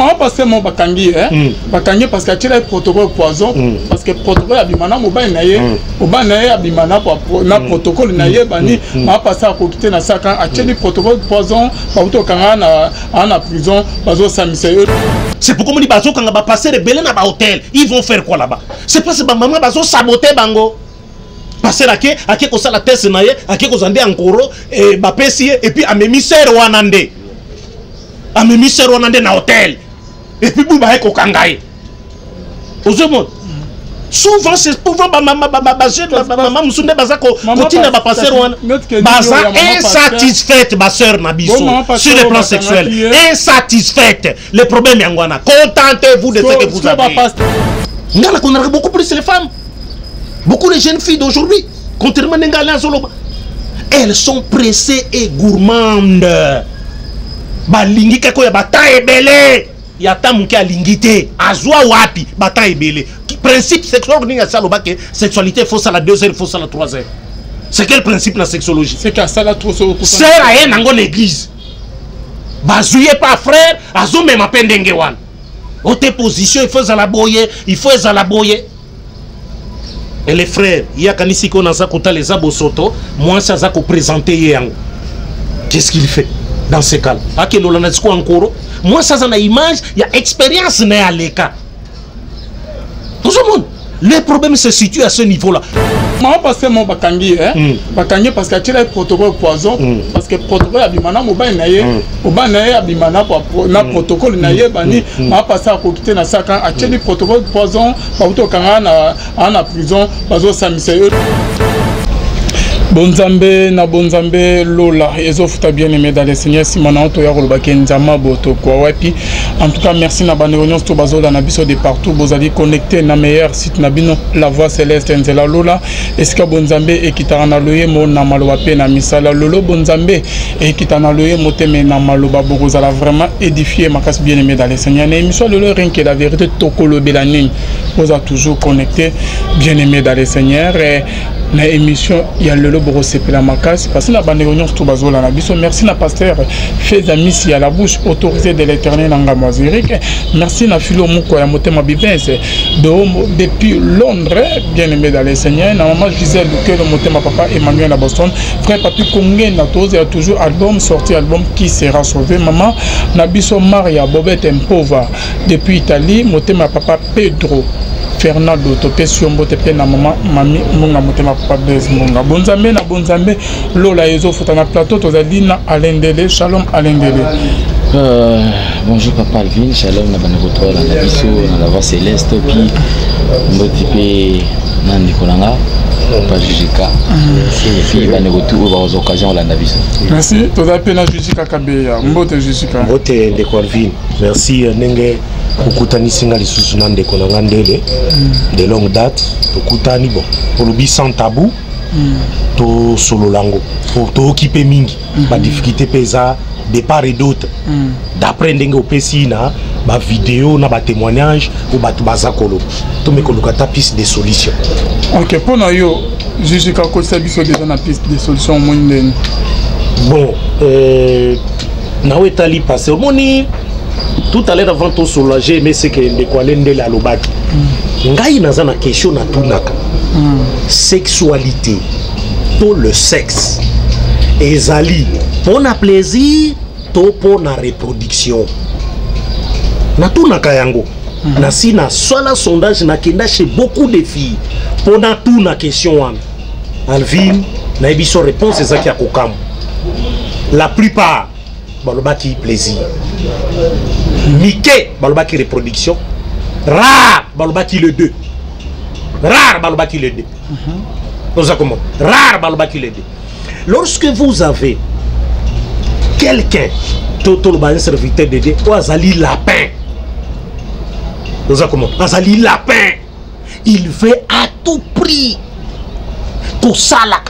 Maman passé mon bakangi bakangi parce que tu as protocole poison parce que protocole abimana mobile naie oba naie abimana na protocole naie bani ma passé à côté na saka a tu protocole poison ba auto kanga na prison bazo samisa. C'est pourquoi on dit bazo kanga ba passer rebelle na ba hôtel, ils vont faire quoi là-bas? C'est parce que ba maman bazo saboter bango. Passer à qui ko sala test naie, à qui ko zande encore et ba pesi et puis a memisère wanande. A memisère wanande na hôtel. Et puis vous avez kokangaye. Souvent c'est souvent maman musunde bazako continue ba passer wan baza insatisfaite ma sœur Nabiso sur le plan sexuel insatisfaite le problème yangwana contentez-vous de ce que vous avez. Ngala qu'on a beaucoup plus les femmes, beaucoup de jeunes filles d'aujourd'hui contrairement à Ngala Zoloba, elles sont pressées et gourmandes. Balingi kako ya bataille belé. Yata muke alingité azwa wapi bata ebele principe sexuel ni saloba que sexualité faut ça la 2 heures faut ça la 3 heures. C'est quel principe la sexologie? C'est qu'à ça la trop c'est à nango l'église bazouye pas frère azo même apendenge wan ote position il faut za la boyer il faut za la boyer. Et les frères il y a kanisi ko na za kota les abosoto moi ça za ko présenter yango qu'est-ce qu'il fait dans ces cas là que nous l'avons dit encore moi ça une image il y a expérience n'est à l'écart tout le monde le problème se situe à ce niveau là. Maman passé mon bakangi bakangi parce que tu as protocole poison parce que protocole abimana mobile naie oba naie abimana na protocole naie bani ma passé à côté na saka a tu protocole poison ba auto kanga na prison bazo samisa. Bonzambe na bonzambe lola ezofuta bien aimé dans les seigneurs simana to ya koloba kenzama boto kwa wapi. En tout cas merci na bande réunion to bazola na biso de partout bozali connecté na meilleur site na bino la voix céleste nzela lola eska bonzambe ekitana na loye mo na maloba pe na misala lolo bonzambe ekitana loye moteme na maloba bokozala vraiment édifié makasi bien aimé dans les seigneurs na émission lolo rien que la vérité tokolo belani vous a toujours connecté bien aimé dans les seigneurs et na émission ya lelo boko sepela makasi parce que na bande réunion to bazola na biso merci na pasteur fais amis si à la bouche autorisée de l'Éternel ngamo Zérique merci na filo moko ya motema bibense depuis Londres bien aimé dans les seigneurs na maman Gisèle que le motema papa Emmanuel à Boston frère papi Kongé na toze a toujours album sorti album qui sera sauvé maman na biso Maria Bobette Mpova depuis Italie motema papa Pedro Fernando topé sur mbotepe na maman mami munga motema papa Bez munga bonzambe na bonzambe lola ezo futa na plateau tozali na Alendele shalom Alendele. Bonjour papa Alvin shalom na banakoto na biso na la voix céleste puis mbotepe na ndikolanga pas Jujika et puis banakoto aux occasions la biso. Merci tozali na Jujika Kabeya mbote Jujika mbote de Corvin merci nenge okutani singa lisusu na ndeko na ngandele de longue date okutani bon olobi sans tabou to solo lango to occuper mingi ba difficulté pesa de part et d'autre d'après ndenge opesi na ba vidéo na ba témoignage ou ba bazakolo to mekoluka ta piste de solution. OK pour na yo Jujika ko sabiso déjà na piste de solution moindeni bon na wetali passé moni tout à l'heure avant de se soulager mais c'est que de quoi l'ende la lobaki ngai naza na question na tunaka sexualité tout le sexe ezali pour na plaisir to pour na reproduction na tunaka yango na si na soit sondage na kenda chez beaucoup de filles pour na tout na question wana Alvin na ebiso réponse ezaki ya kokam la plupart balobaki plaisir Mickey balobaki reproduction rare balobaki le 2 rare balobaki le 2 comment rare balobaki le 2 lorsque vous avez quelqu'un tout un serviteur de Dieu ou azali lapin comment azali lapin il veut à tout prix tout ça là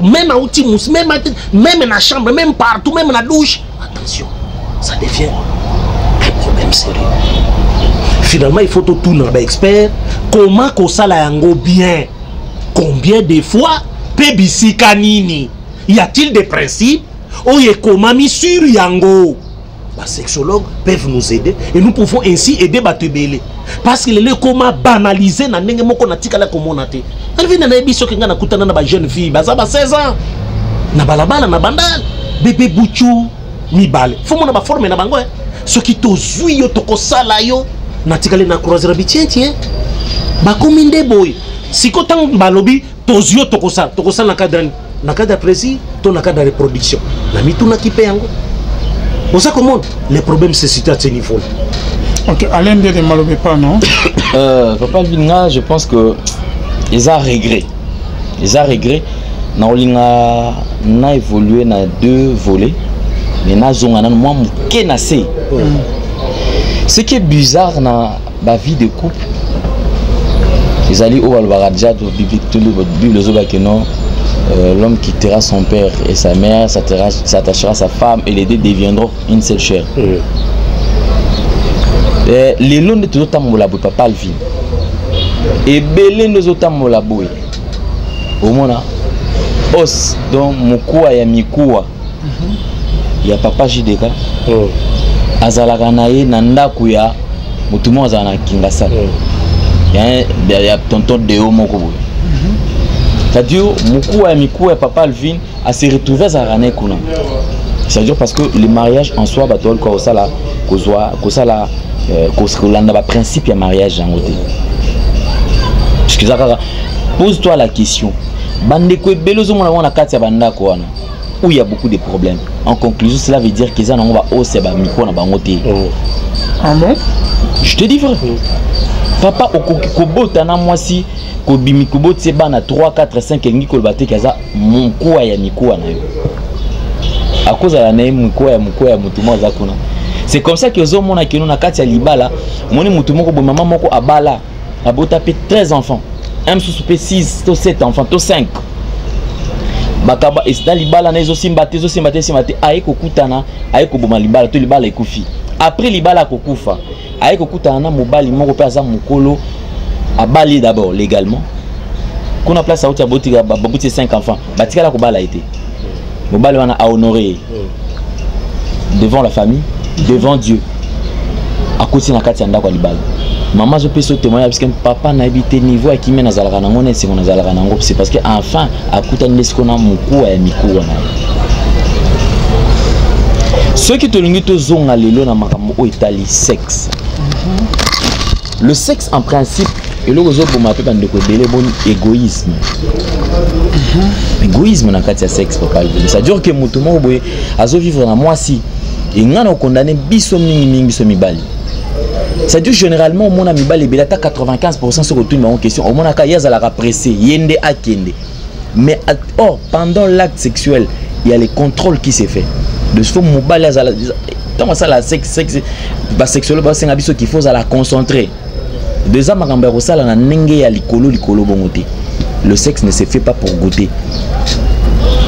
même à Outimus même dans la chambre même partout même dans la douche attention ça devient un problème sérieux. Finalement il faut tout tourner avec expert comment qu'on ça la yango bien combien de fois pebisi kanini y a-t-il des principes ou y comment mis sur yango les sexologues peuvent nous aider et nous pouvons ainsi aider Batebele. Parce que les comment banaliser na ndenge moko na tika la communauté. Alvina na biso kenga na kutana na ba jeune fille baza ba 16 ans. Na balabala na bandal bébé buchu mibale. Faut mona ba former na bango. Ce qui tozui yo tokosala yo na tika le na croiser bitienti. Ba kominde boy. Siko tang balobi tozio tokosala na cadre précis, to na cadre de reproduction. Na mituna kipe yango. Pour ça comment les problèmes se situent à ce niveau. Ok, Alain de Malobé pas non. Papa Vinga, je pense que ils ont regret. Na évolué na 2 volets. Mais na zonga na moi kenase. Ce qui est bizarre dans la vie de couple, ils allaient au Albaradja de biblique tout le Bible que non. L'homme quittera son père et sa mère, s'attachera à sa femme et les deux deviendront une seule chair. Les lois de tout le temps, papa le vit. Et belé nous autant molaboué. Au moins, os donc mukua ya mikua. Ya papa Jideka. Azalaka na ye na ndaku ya mutumo azana kingasa. Ya tonton Deo moko boy. C'est-à-dire, mukua ya mikua ya papa Alvin a se retrouvé à Rané Kuna. C'est-à-dire parce que le mariage en soi, batol ko sala kozala kosolanda ba principe ya mariage en côté. Excusez-moi, pose-toi la question. Bandeko belozo mona wana kati ya bandako wana où il y a beaucoup de problèmes. En conclusion, cela veut dire que ça on va hausser ba miko na bango te. Ah bon? Je te dis vrai. Papa okobota na mwasi ko bimikubo tse bana 3 4 5 ngi ko baté kaza mukua ya mikuwa na yo. À cause de la naïe mukua ya mutumo za kuna. C'est comme ça que zo mona kino na kati ya libala, moni mutumo ko maman moko abala, abota pe 13 enfants. Un sous 6 to 7 enfants, to 5. Bakaba est libala na zo simbate aiko kutana, aiko boma libala to libala ekufi. Après libala kokufa, aiko kutana na mobali moko pe aza mukolo abali d'abord légalement. Qu'on a place à outia botika babuti 5 enfants. Batika la ko bala été. Mobali wana a honoré devant la famille, devant Dieu. À côté na kati ndako libala. Maman je peux se témoigner parce que papa n'a habité niveau qui mène à zalaka nango ne c'est qu'on a zalaka nango c'est parce que enfin à côté de ce qu'on a muku ya miku wana. Ceux qui te lingi to zonga lelo na makambo o itali sexe. Le sexe en principe et le réseau pour m'appeler de côté bon égoïsme. Égoïsme na kati ya sexe papa. Ça dure que mutumo boye azo vivre na moi si et ngana condamné biso mingi biso mibali. Ça dure généralement au monde mibali belata 95% sur tout en question au monde aka yazala pressé yende akende. Mais or pendant l'acte sexuel, il y a les contrôles qui se fait. De ce fait mobile yazala tant ça la sexe ba sexuel ba senga biso qu'il faut à la concentrer. Deux ans makamba ko sala na nenge ya likolo bongote. Le sexe ne se fait pas pour goûter.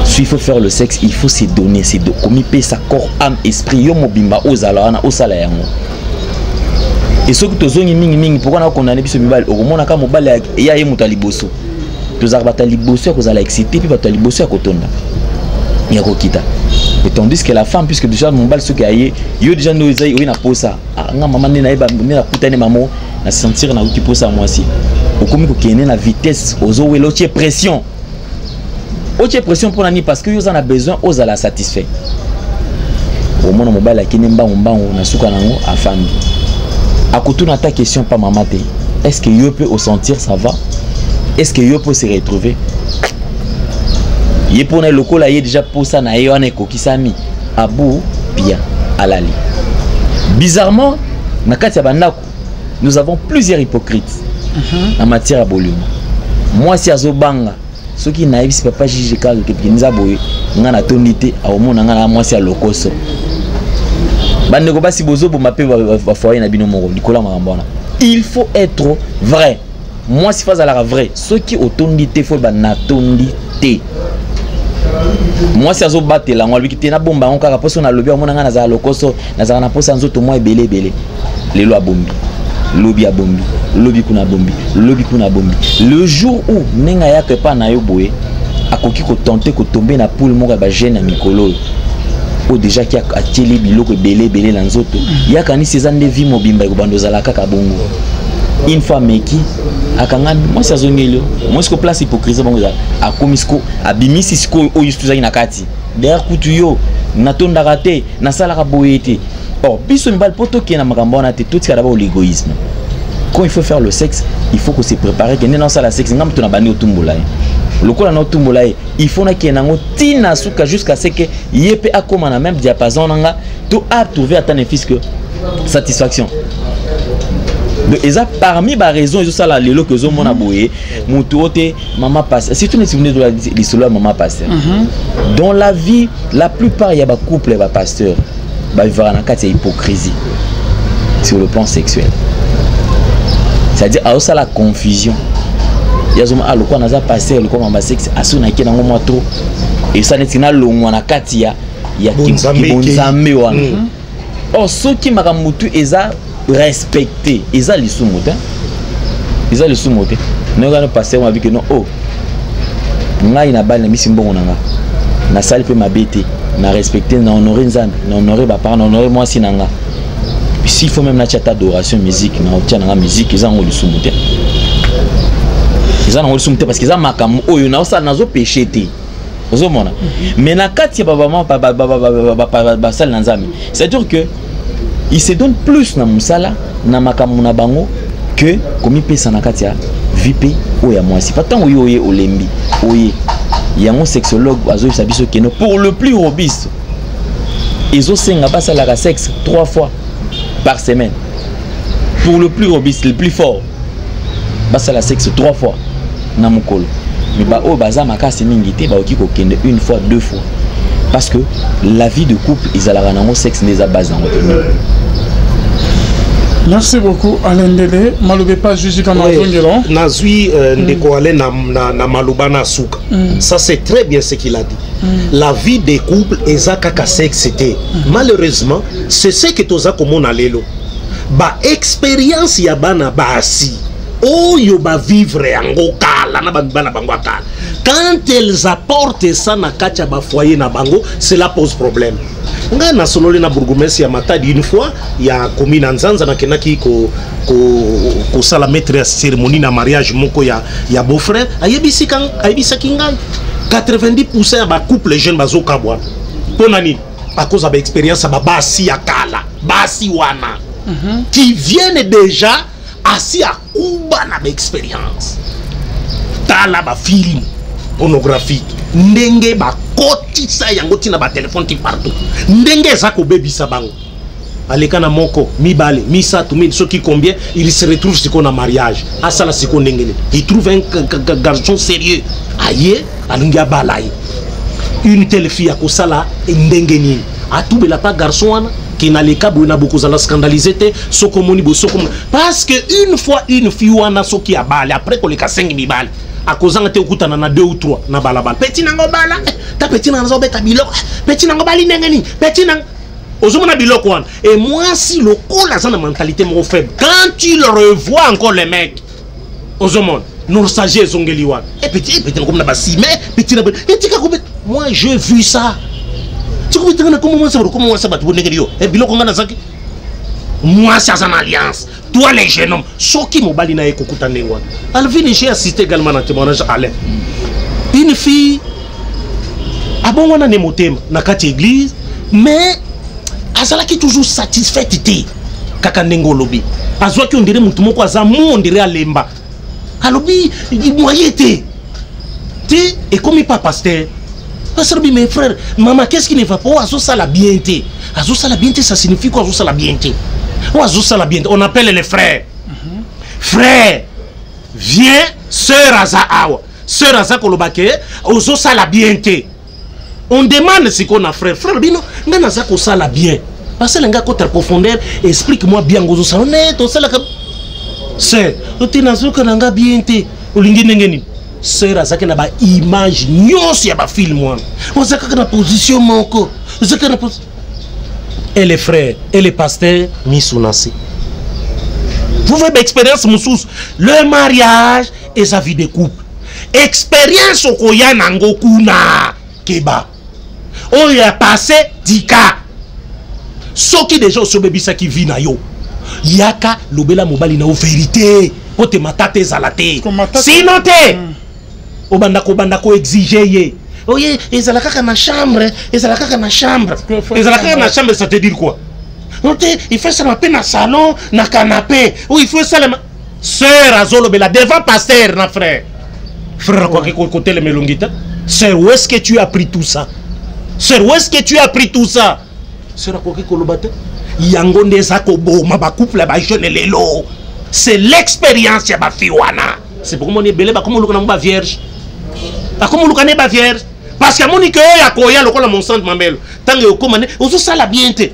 S'il faut faire le sexe, il faut se donner, comme il paie sa corps, âme, esprit, yo mobimba osala yango. Et ce que tu as mingi pourquoi on a condamné biso mibali au moment ka mobali ya ye muta liboso. Tu as bata liboso ko zala excité puis bata liboso ya kotonda. Ya ko kita. Et tandis que la femme puisque déjà mobali ce qui a yo déjà no ezai o na posa. Nga maman ne na eba ne na kutane mamo na sentir na uki posa moi aussi. Okomi ko kene na vitesse ozo welo tie pression. Otie pression pour nani parce que yo en a besoin aux à la satisfait. Au moment mobile la kene mbango na suka nango afandi. À côté de ta question pas maman te. Est-ce que yo peut au sentir ça va? Est-ce que yo peut se retrouver? Yé pour na loko la yé déjà pour ça na yo aneko kisami abou bien alali. Bizarrement na kati ya bandako nous avons plusieurs hypocrites en matière à volume. Moi si azobanga ceux qui naïfs c'est pas juger quand que nous aboye ngana tonité au monde ngana moi si à lokoso. Bandeko basi bozo bo mape va foyer na bino moko likola makambona. Il faut être vrai. Moi si faz à la vrai, ceux qui autonité faut ba na tonité. Moi si azo batela ngwa biki tena bomba on kaka poso na lobi o mona ngana za lokoso na za na posa nzoto moi belé lelo abombi. Lobi abombi, lobi kuna bombi, lobi kuna bombi. Le jour où nenga yake pa na yo boye akoki ko tenter ko tomber na poule moko ba gêne na mikolo. o déjà qui a tieli biloko belé lanzoto ya kani sezande vie mobimba ko bandoza la kaka bongo une fois meki akangami moi ça zongelio moi ce que place hypocrisie bongo a komisko abimisi siko o yustuza ina kati derrière kutu yo natonda raté na sala ka boyete or biso mbal poto ki na makambo na te tout ça d'abord l'égoïsme. Quand il faut faire le sexe, il faut que se préparer que non ça la sexe ngam to na bani otumbola le ko na otumbola il faut na ki na ngotina suka jusqu'à ce que yepe akoma na même diapason nga to a trouver atteindre fisque satisfaction. Donc ils a parmi ba raison ils ça la lelo que zo mona boye mutu ote maman passe si tu ne souvenez de l'histoire maman pasteur dans la vie la plupart il y a ba couple ba pasteur ba vivre en cas de hypocrisie sur le plan sexuel. C'est-à-dire à ça la confusion. Il y a zoma aloko naza passer le comme sexe asuna ki nango mo trop et ça netina longwa na kati ya kibonzambe wana. Oh ceux qui makamutu eza respecté eza lisumuta. Eza lisumuta. Nanga passer on a vu que non oh. Ngai na bali na misimbongo nanga. Na sali pe mabete, na respecter na honorer nzambe, na honorer ba parents, na honorer moi sinanga. S'il faut même la adoration musique na obtient la musique ils ont le soumouté parce qu'ils ont makam oyo na ça nazo péché té ozomona mais na kati ba sal nanzami c'est-à-dire que il se donne plus na musala na makam na bango que comme il pesa na kati ya VIP oya mwasi pas tant oyo olembi oye yango sexologue azo sabiso keno pour le plus robuste ils ont senga basa la sexe 3 fois par semaine. Pour le plus robuste, le plus fort, bah ça la sexe 3 fois na mukolo. Mais bah oh baza makasi mingité bah okiko kende 1 fois 2 fois. Parce que la vie de couple ils a la ranango sexe des base dans votre. Merci beaucoup Alain Ndele. Maloube pas juger comme un Nazui ndeko ale na maluba na souka. Ça c'est très bien ce qu'il a dit. La vie des couples ezaka ka sexe c'était. Malheureusement, c'est ce que toza komona lelo. Ba expérience ya bana basi. Oh yo ba vivre yango kala na bana bango kala. Quand elles apportent ça na kacha ba foyer na bango, cela pose problème. Nga na sonole na bourgmestre ya Matadi une fois ya commune Nzanza na kenaki ko sala maître ya cérémonie na mariage moko ya beau-frère ayebisi kingai 90% ya ba couple jeune bazoka bwana ponani à cause de l'expérience ba basi ya kala basi wana qui viennent déjà assis à kuba na expérience tala ba film pornographique ndenge ba kotisa yango tina ba téléphone ti partout ndenge za ko bebisa bango alekana moko mibale misatu mille ceux qui combien il se retrouve siko na mariage asala siko ndengele il trouve un garçon sérieux aye alungia balai une telle fille a kosala ndengeni atubela pas garçon wana qui n'a les câbles na beaucoup za scandalisé te sokomoni bo sokom parce que une fois une fille wana soki a balé après ko leka 5 mibale à cause de okutana na 2 ou 3 na balabala petit nango bala ta petit nango beta biloko petit nango bali ndengeni petit nango ozomona biloko wana et moi si le col a une mentalité mon faible quand tu le revois encore les mecs ozomona nostalgie zongeli wana et petit comme na basi mais petit na et tika ko moi j'ai vu ça tu comment ça va tout ndengeli yo et biloko ngana zaki moi c'est une alliance toi les jeunes hommes ceux qui mobali na ekokuta ndengwa Alvin j'ai assisté également à témoignage Alain une fille abongwana ne motema na kati église mais azala qui toujours satisfaite té kaka ndengo lobi azwa ki ondire mutu moko aza mu ondire alemba alobi moyete té et comme il pas pasteur parce que mes frères maman qu'est-ce qui ne va pas azo ça la bienté ça signifie quoi azo ça la bienté on appelle les frères. Frère, viens, sœur Azaawa. Sœur Aza Kolobake, ozo sala bienté. On demande ce qu'on a frère. Frère, bino, n'a za ko sala bien. Parce que l'enga côté profondeur, explique-moi bien ozo sala net, on sala comme sœur, on tina zo ka nga bienté. Olingi ngeni. Sœur Aza na ba image nyos ya ba film moi. On za ka na position moko. Za ka na position. Et les frères, et les pasteurs, Missounassi. Vous voyez l'expérience, Moussous. Le mariage et sa vie de couple. Expérience au Koya Nangokuna Keba. oh il a passé 10 cas ce qui déjà au bebisa qui vit na yo yaka lobela mobali na vérité o te matate zalate sinon te o bandako exiger ye oye ezala kaka na chambre ça te dire quoi il fait ça na salon na canapé ou il fait ça sœur azolo bela devant pasteur na frère quoi que côté le melongita sœur où est-ce que tu as appris tout ça sœur quoi que kolobate yango ndeza ko boma ba couple ba jeune lelo c'est l'expérience ya ba fiwana c'est pour mon belé ba comme lokana ba vierge ba comme lokana ba vierge parce que moni que ya koya lokola mon centre mambelo tangue okomane ozo sala bien te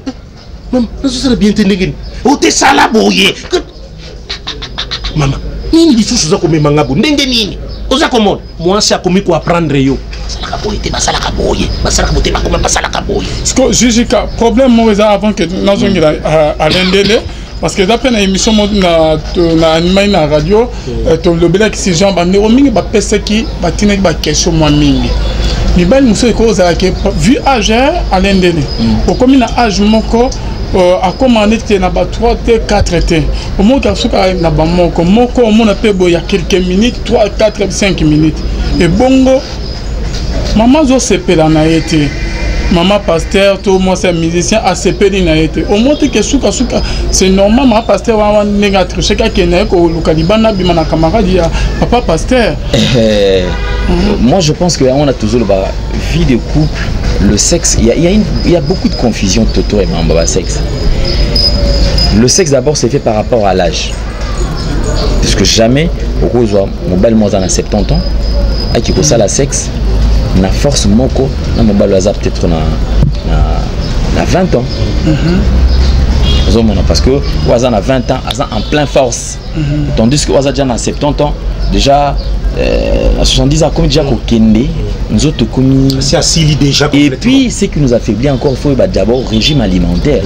maman ozo sala bien te ndengeni o te sala boye maman nini bisusu za komemanga bo ndenge nini oza komona moi c'est akomi ko apprendre yo salaka boye te basalaka boye basalaka bote ba komema basalaka boye parce que jujika problème mo eza avant que nazongira à l'endele parce que d'après une émission na animé na radio to lobela ki gens ba ndeko mingi ba pesa ki ba tina ba question moi mingi mibali muso ko za ke vu âge à l'endele au comme na âge moko a commandé que na ba 3 t 4 t au moins ka suka na ba moko au moins pe bo ya quelques minutes 3 4 5 minutes et bongo maman zo sepela na été maman pasteur tout moi c'est musicien a sepeli na été au moins que suka c'est normal maman pasteur wa nenga tricher ka kena ko lukalibana bima na camarade ya papa pasteur. Moi je pense que on a toujours la vie de couple, le sexe, il y a beaucoup de confusion Toto et Mamba sexe. Le sexe d'abord c'est fait par rapport à l'âge. Parce que jamais au cause mon bel moins dans 70 ans à qui ça la sexe na force moko na mon bel peut-être na 20 ans. Parce que Ouazan a 20 ans, en pleine force. Tandis que Ouazan déjà a 70 ans, déjà à 70 ans, comme déjà Kokende, nous autres commis. C'est assis déjà. Et puis, ce qui nous affaiblit encore, il faut d'abord le régime alimentaire.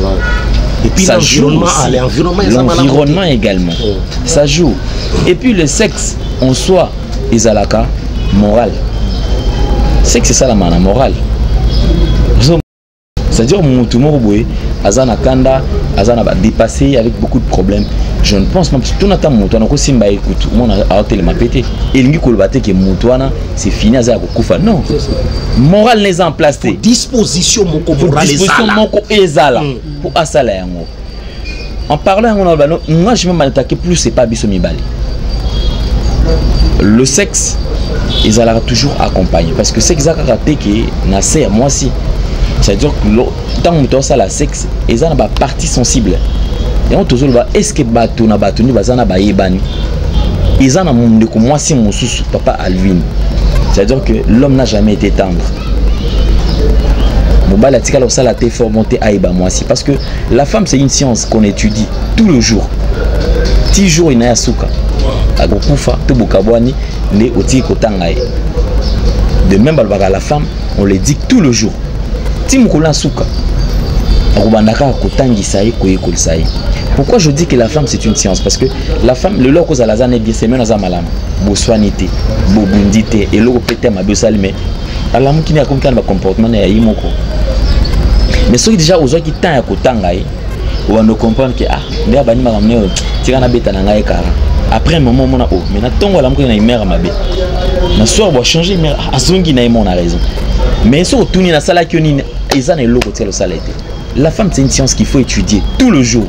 Et puis ça joue l'environnement également. Ça joue. Et puis le sexe en soi, Izalaka, moral. C'est que c'est ça la morale. C'est-à-dire que tout le monde Azana Kanda, Azana va dépasser avec beaucoup de problèmes. Je ne pense pas que tout le temps, on a simba écoute, on a hâté le mapété. Et il dit que Moutouana, c'est fini, Azana Koufa. Non. Morale n'est en place. Disposition, mon morale ezala. Pour Asala. En parlant, moi je vais m'attaquer plus, c'est pas Bissomi Bali. Le sexe, ils allaient toujours accompagner. Parce que c'est exactement que Nasser, moi aussi. C'est-à-dire que tant que tu as la sexe, ils ont une partie sensible. Et on te dit, est-ce que tu as une partie sensible? Ils ont un monde comme moi, si mon sous papa Alvin. C'est-à-dire que l'homme n'a jamais été tendre. Parce que la femme, c'est une science qu'on étudie tout le jour. 10 jours, il y a un souka. De même, la femme, on le dit tout le jour. Pourquoi je dis que la femme c'est une science? Parce que la femme, le locaux à la zane bien c'est même dans malam, bosoanité, bobundité et l'eau pété ma biosalme. Alors qui n'a comme comportement n'est imoko. Mais ceux qui déjà aux qui tant à kotangaï, ou on ne comprend que ah, d'ailleurs bani maramne, tirana beta nangaï kara. Après un moment mon a oh, mais n'attends voilà moi na mère ma bête. Na soir va changer mais azongi na mon a raison. Mais sur tout na sala qui oni ezana et l'eau le salette. La femme c'est une science qu'il faut étudier tout le jour.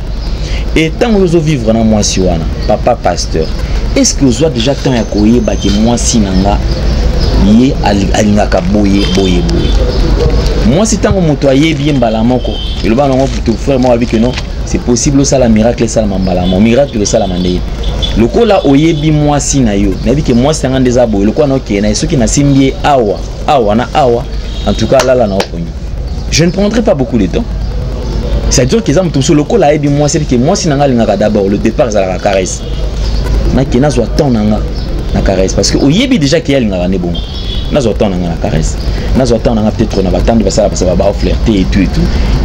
Et tant que vous vivre dans moi si papa pasteur, est-ce que vous avez déjà tant à courir que moi si nanga lié à boye. Moi si tant que mon toyer bien balamoko, et le ballon pour frère moi avec que non, c'est possible ça la miracle ça la mambalamon, miracle ça la mandé. Le coup là oyebi moi si na yo, n'a dit que moi c'est un des abois, le quoi non qui est na ceux qui n'a simbié awa, en tout cas là na okonyo. Je ne prendrai pas beaucoup de temps. C'est-à-dire que les tout le col a aidé moi, c'est que moi si nanga linga d'abord le départ c'est la caresse. Na qui n'a soit temps nanga na caresse parce que au yebi déjà qu'il y a linga ne bon. Na soit temps nanga la caresse. Na soit temps nanga peut-être on va attendre ça parce que va flirter et tout.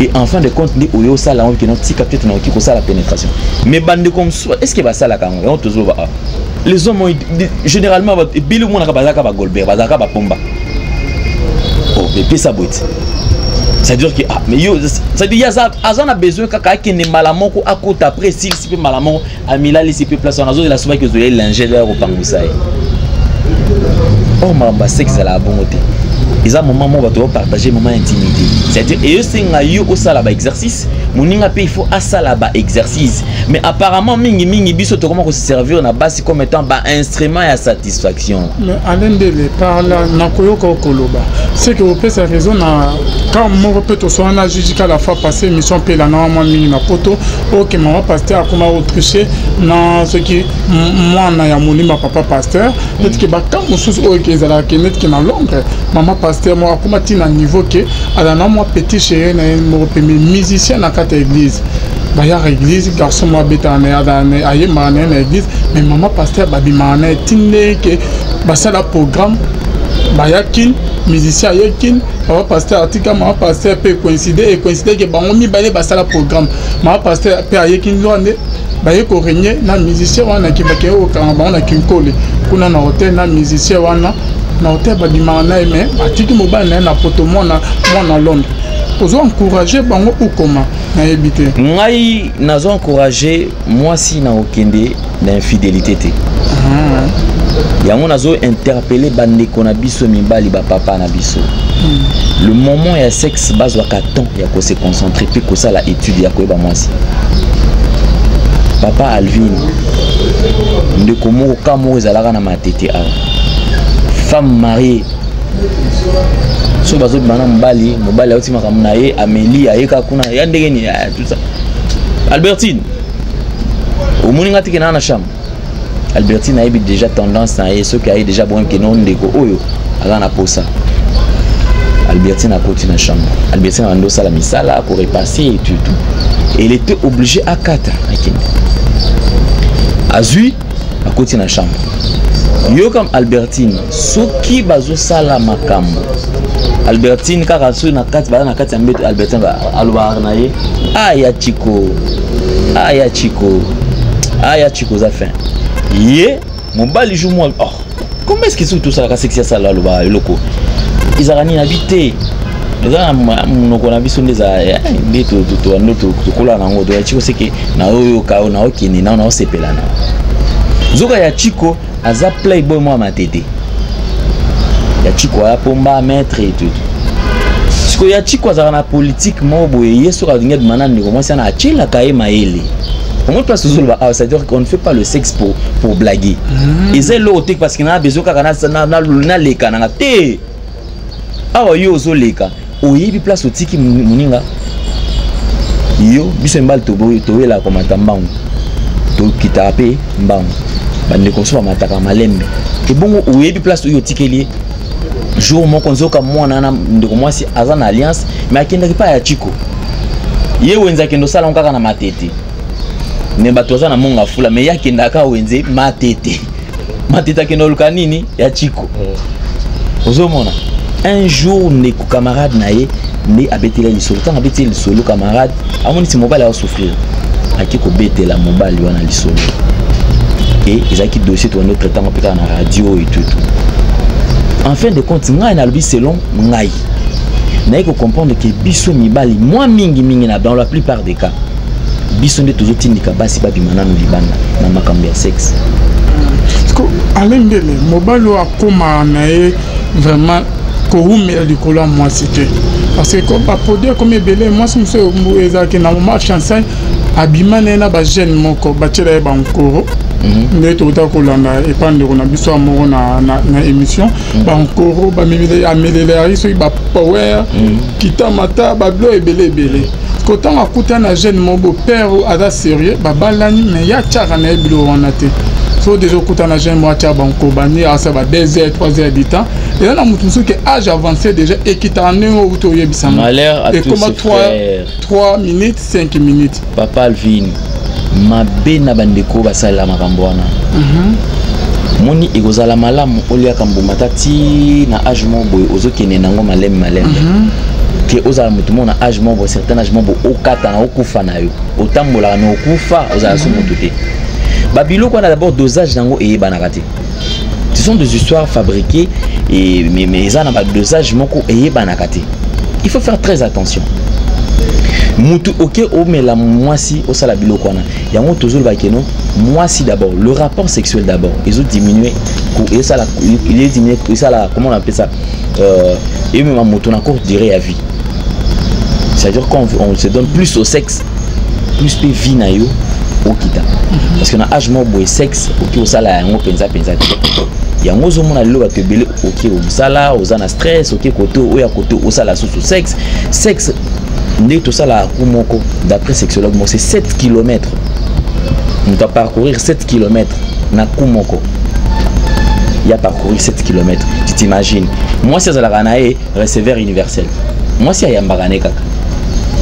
Et en fin de compte ni au yo ça là on que notre tika peut-être on qui ça la pénétration. Mais bande comme ça est-ce que va ça la kango on toujours va les hommes généralement bilu mona ka bazaka ba golber bazaka ba pomba. Oh bébé ça boite. c'est-à-dire que ah mais yo c'est-à-dire azana besoin kaka kene malamoko akota après s'il peut malamoko amila les peut place en azon la souvent que vous allez l'ingénieur au pangousaï oh mamba sexe à la bonté ils ont moment où va partager moment intimité c'est-à-dire et c'est ngayo au sala ba exercice moninga pe il faut à sala ba exercice mais apparemment mingi biso to comment se servir na base comme étant ba instrument à satisfaction mais Alain Dele parle na koyoko koloba c'est que vous peut sa raison na quand mon peut to soit na jusqu'à la fois passée mission pe la normalement mingi na poto OK maman pasteur comment autricher na ce qui moi na ya monima papa pasteur peut que ba quand mususu OK ezala kenet ki na Londres maman pasteur moi comment ti na niveau que ala na moi petit chéri na mo premier musicien na kata église ba ya église garçon moi betane adane aye mané na église mais maman pasteur babi mané tinde que ba ça la programme ba ya kin musicien ya kin papa pasteur atika maman pasteur peut coïncider que bango mi balé ba ça la programme maman pasteur peut aye kin loande ba ye ko régner na musicien wana ki ba ke o ka ba na kin kole kuna na hôtel na musicien wana na hôtel ba bi mané mais atiki mo ba na poto mo na Londres. Vous encourager bango ou comment na habité ngai nazo encourager moi si na okende na infidélité té yango nazo interpeller bandeko na biso mibali ba papa na biso le moment ya sexe bazwa ka temps ya ko se concentrer puis ko ça la étude ya ko ba moi si papa Alvin ndeko mo ka mo ezalaka na matete a femme mariée so bazo bana mbali oti makamuna ye Amélie ayeka kuna ya ndenge ni tout ça Albertine au moninga tikena na chambre Albertine a eu déjà tendance à ce qui a déjà bon que non ndeko oyo ala na posa Albertine a continué na chambre Albertine a ndosa la misala pour repasser et tout elle était obligée à kata azui a continué na chambre yo comme Albertine soki bazo sala makambo Albertine kaka so na kati ba na kati ya mbeto Albertine ba aloba na ye aya chiko za fin ye mobali joue moi oh comment est-ce que tout ça la sexy ça là aloba loko izarani habité za monoko na biso ndeza ndeto to kola na ngo to ya chiko seke na oyo ka na okini na o sepelana zoka ya chiko aza playboy moi matete ya chiko ya pomba maître et tout siko ya chiko za na politique mobo yeso ka dinga manane ko moi ça na chila kae maele comment toi ce jour ça veut dire qu'on ne fait pas le sexe pour blaguer et c'est l'autre parce qu'il a besoin na leka na te awa yo zo leka oyebi place otiki muninga yo bisembal to la komata mbangu to kitape mbangu bande ko so mataka malembe et bongo oyebi place oyo tikeli jour moko nzoka mwana na ndeko mwasi azana alliance mais akenda ki pa ya chiko ye wenza kendo sala nkaka na matete ne batoza na monga fula mais yakenda ka wenze matete kendo luka nini ya chiko ozomona un jour ne ko camarade na ye ne abetela lisolo tanga betela lisolo camarade amoni ti mobile a souffrir akiko betela mobile wana lisolo et ils ont dossier tout un autre temps on na radio et tout en fin de compte ngai na lobi selon ngai na ko comprendre que biso mibali moi mingi na dans la plupart des cas biso nde toujours tindika basi ba bimana no libanda na makambo ya sexe parce que Alain Dele mobalo akoma na vraiment ko umela likolo moi cité parce que comme pour dire comme belé moi c'est monsieur ezaki na moment chanson abimana na ba jeune moko batela ba nkoro ne to ta ko landa e pande ko na biso amoko na émission ba nkoro ba mimile amelele so ba power kitamata ba blo ebele ko tanga kutana jeune mobo père ada sérieux ba balani mais ya tchara na ebilo wana te so déjà kutana jeune mo tcha ba nkobani asa ba 2h 3h du temps et là na mutusu que âge avancé déjà et qui t'a né au to yebisama malheur à tous ses frères 3 minutes 5 minutes papa Alvin mabe na bandeko basala makambo wana moni ekozala malamu olia kambo matati na âge mobo ozokene nango malembe que ozala mutu mona âge mobo certain âge mobo okata na okufa na yo otambola na okufa ozala so mutu te babilo kwa d'abord dosage nango eyebanaka te ce sont des histoires fabriquées et mais ça na ba dosage moko eyebanaka te il faut faire très attention. Mutu ok o mais la moisi au sala biloko wana yango toujours ba keno moisi d'abord le rapport sexuel d'abord ils ont diminué et ça il est diminué ça là comment on appelle ça et même moto na courte durée à vie, c'est-à-dire quand on se donne plus au sexe plus pe vie na yo au kita parce que na âge mo boy sexe ok au sala yango penza yango zo mona lelo ba te belé ok au sala aux ana stress ok koto o ya koto au sala sous sexe tout ça là, d'après sexologue, c'est 7 km. On doit parcourir 7 km. Na Kumoko. Il y a parcouru 7 km. Tu t'imagines. Moi, si la Ranae, receveur universel. Moi, si il y a un barane kaka.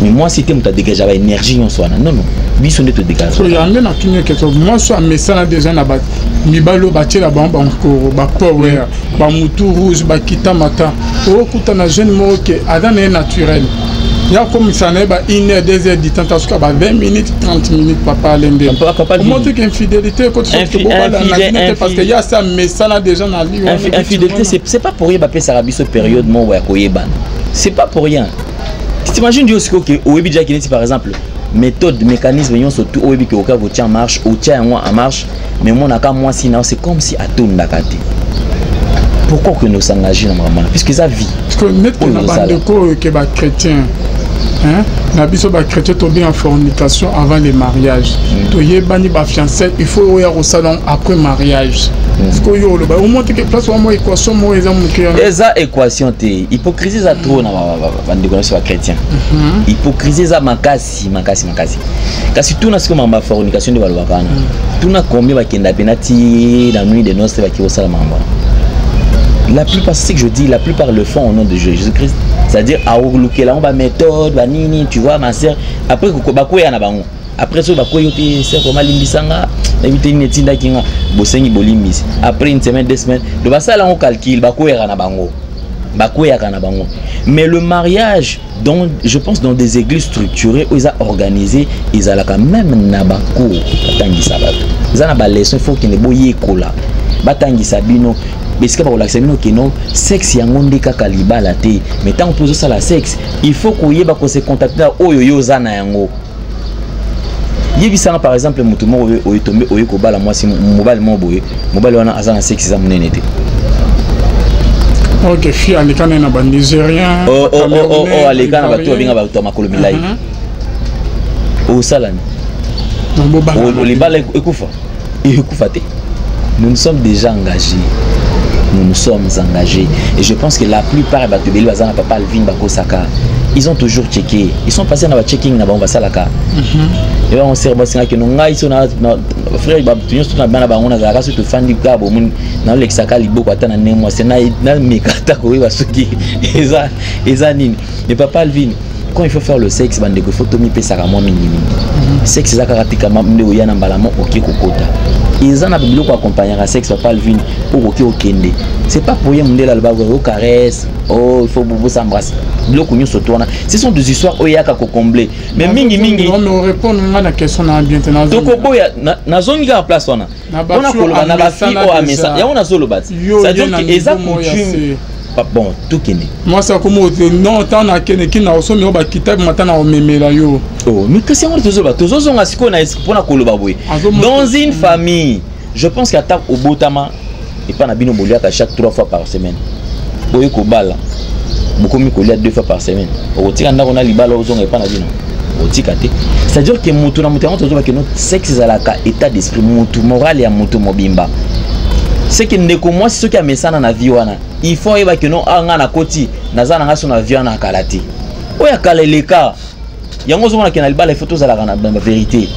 Mais moi, si tu as dégagé la énergie, on soit. Non, non. Bisous ne te dégage. Il y a un question. Moi, je suis un message déjà là-bas. Mibalo bâti la bamba encore. Ba power. Ba moutou rouge. Ba kita mata. Oh, kuta na jeune mot que Adam est naturel. Il y a comme ça, 1 heure, 2 heures du temps, 20 minutes, 30 minutes, papa l'ende. Comment dire qu'infidélité, parce qu'il y a ça, mais ça là déjà dans la vie. Infidélité, c'est pas pour rien que ça rabisse cette période, c'est pas pour rien. Tu t'imagines du coup que au Webi Jack par exemple, méthode, mécanisme, ils sont tout au Webi que au cas où tient en marche, ou tient en marche, mais mon aka moi sinon c'est comme si à tout n'akate. Pourquoi que nous s'engageons normalement? Puisque ça vit. Parce que net qu'on a bande de corps qui est chrétien. Hein? La biso ba chrétien to bien en fornication avant le mariage. To yé bani ba fiancé, il faut y au salon après mariage. Parce que yo le ba au moins que place au moins équation moi exemple que eza équation té hypocrisie za trop na bande de connaisseurs chrétien. Hypocrisie za makasi. Kasi tout na ce que mamba fornication de balwakana. Tout na combien ba kenda penati la nuit de noces ba ki au salon mamba. La plupart, c'est ce que je dis, la plupart le font au nom de Jésus-Christ. C'est-à-dire, à Oulouké, on va méthode, nini, tu vois, ma soeur. Après, Bakou ya na bango. Après, ça, Bakou yote, c'est comme Limbisanga, éviter une étude kinga, Bosengi Bolimbis. Après une semaine, 2 semaines, le basa là on calcule, Bakou ya na bango. Mais le mariage, je pense dans des églises structurées où ils ont organisé, ils ont quand même Nabako, Batangi Sabato. Ils ont une leçon, il faut qu'il y ait boye kola. Batangi Sabino. Mais ce que pour l'accès que non sexe yangonde kaka libala te mais tant pour ça la sexe il faut qu'on y ait ko se contacter oyo yo zana yango yebisanga par exemple mutumo oyo tombe oyo ko bala moi si mobile mo boye mobile wana azana sexe za munene te. OK fi alikana na ba Nigérien alikana ba to binga ba to makolo milai o salani o libala ekufa te. Nous sommes déjà engagés. Nous sommes engagés. Et je pense que la plupart de les bazana papa Alvin Bakosaka, ils ont toujours checké. Ils sont passés dans le checking na ba salaka. Et on s'est rebattu que nous ils na frère ba tunyo na bana ba ngona za surtout fan du gabo mun na lexaka liboko atana nemo c'est na mekata ko ba suki eza nini. Mais papa Alvin quand il faut faire le sexe bande ko photo mi pesa ka mo minimi. Sexe za karatika mamde oyana mbalamo oki kokota. Ils ont biloko accompagner à sexe papa Alvin pour OK au kende. C'est pas pour rien mondela le bago au caresse. Oh, il faut vous s'embrasser. Biloko nyo sotoana. Ce sont des histoires oyaka ko combler. Mais mingi on me répond à la question na bien tenant. Donc boya na zongi en place wana. On a koloba na ba fille o amesa. Ya on a solo bat. C'est-à-dire que eza coutume bon tout kene. Moi ça comme non tant na kene ki na osomi o ba kitab matana o memela yo. Oh, mais qu'est-ce qu'on te zoba? Tous on a ce qu'on a pour na koloba boy. Dans une famille, je pense qu'à tape au botama et pas na bino boliaka chaque 3 fois par semaine. Boy ko bala. Beaucoup mi kolia 2 fois par semaine. O tika ndako na libala ozonga et pas na bino. O tika te. C'est-à-dire que mutu na mutu on te zoba que notre sexe zalaka état d'esprit mutu moral ya mutu mobimba. C'est que ndeko moi c'est ce qui a mesana na vie wana. Il faut eba que non anga na koti nazana nga so na vie na kalati. Oya kaleleka. Yango zo na kena libala photos za la vérité.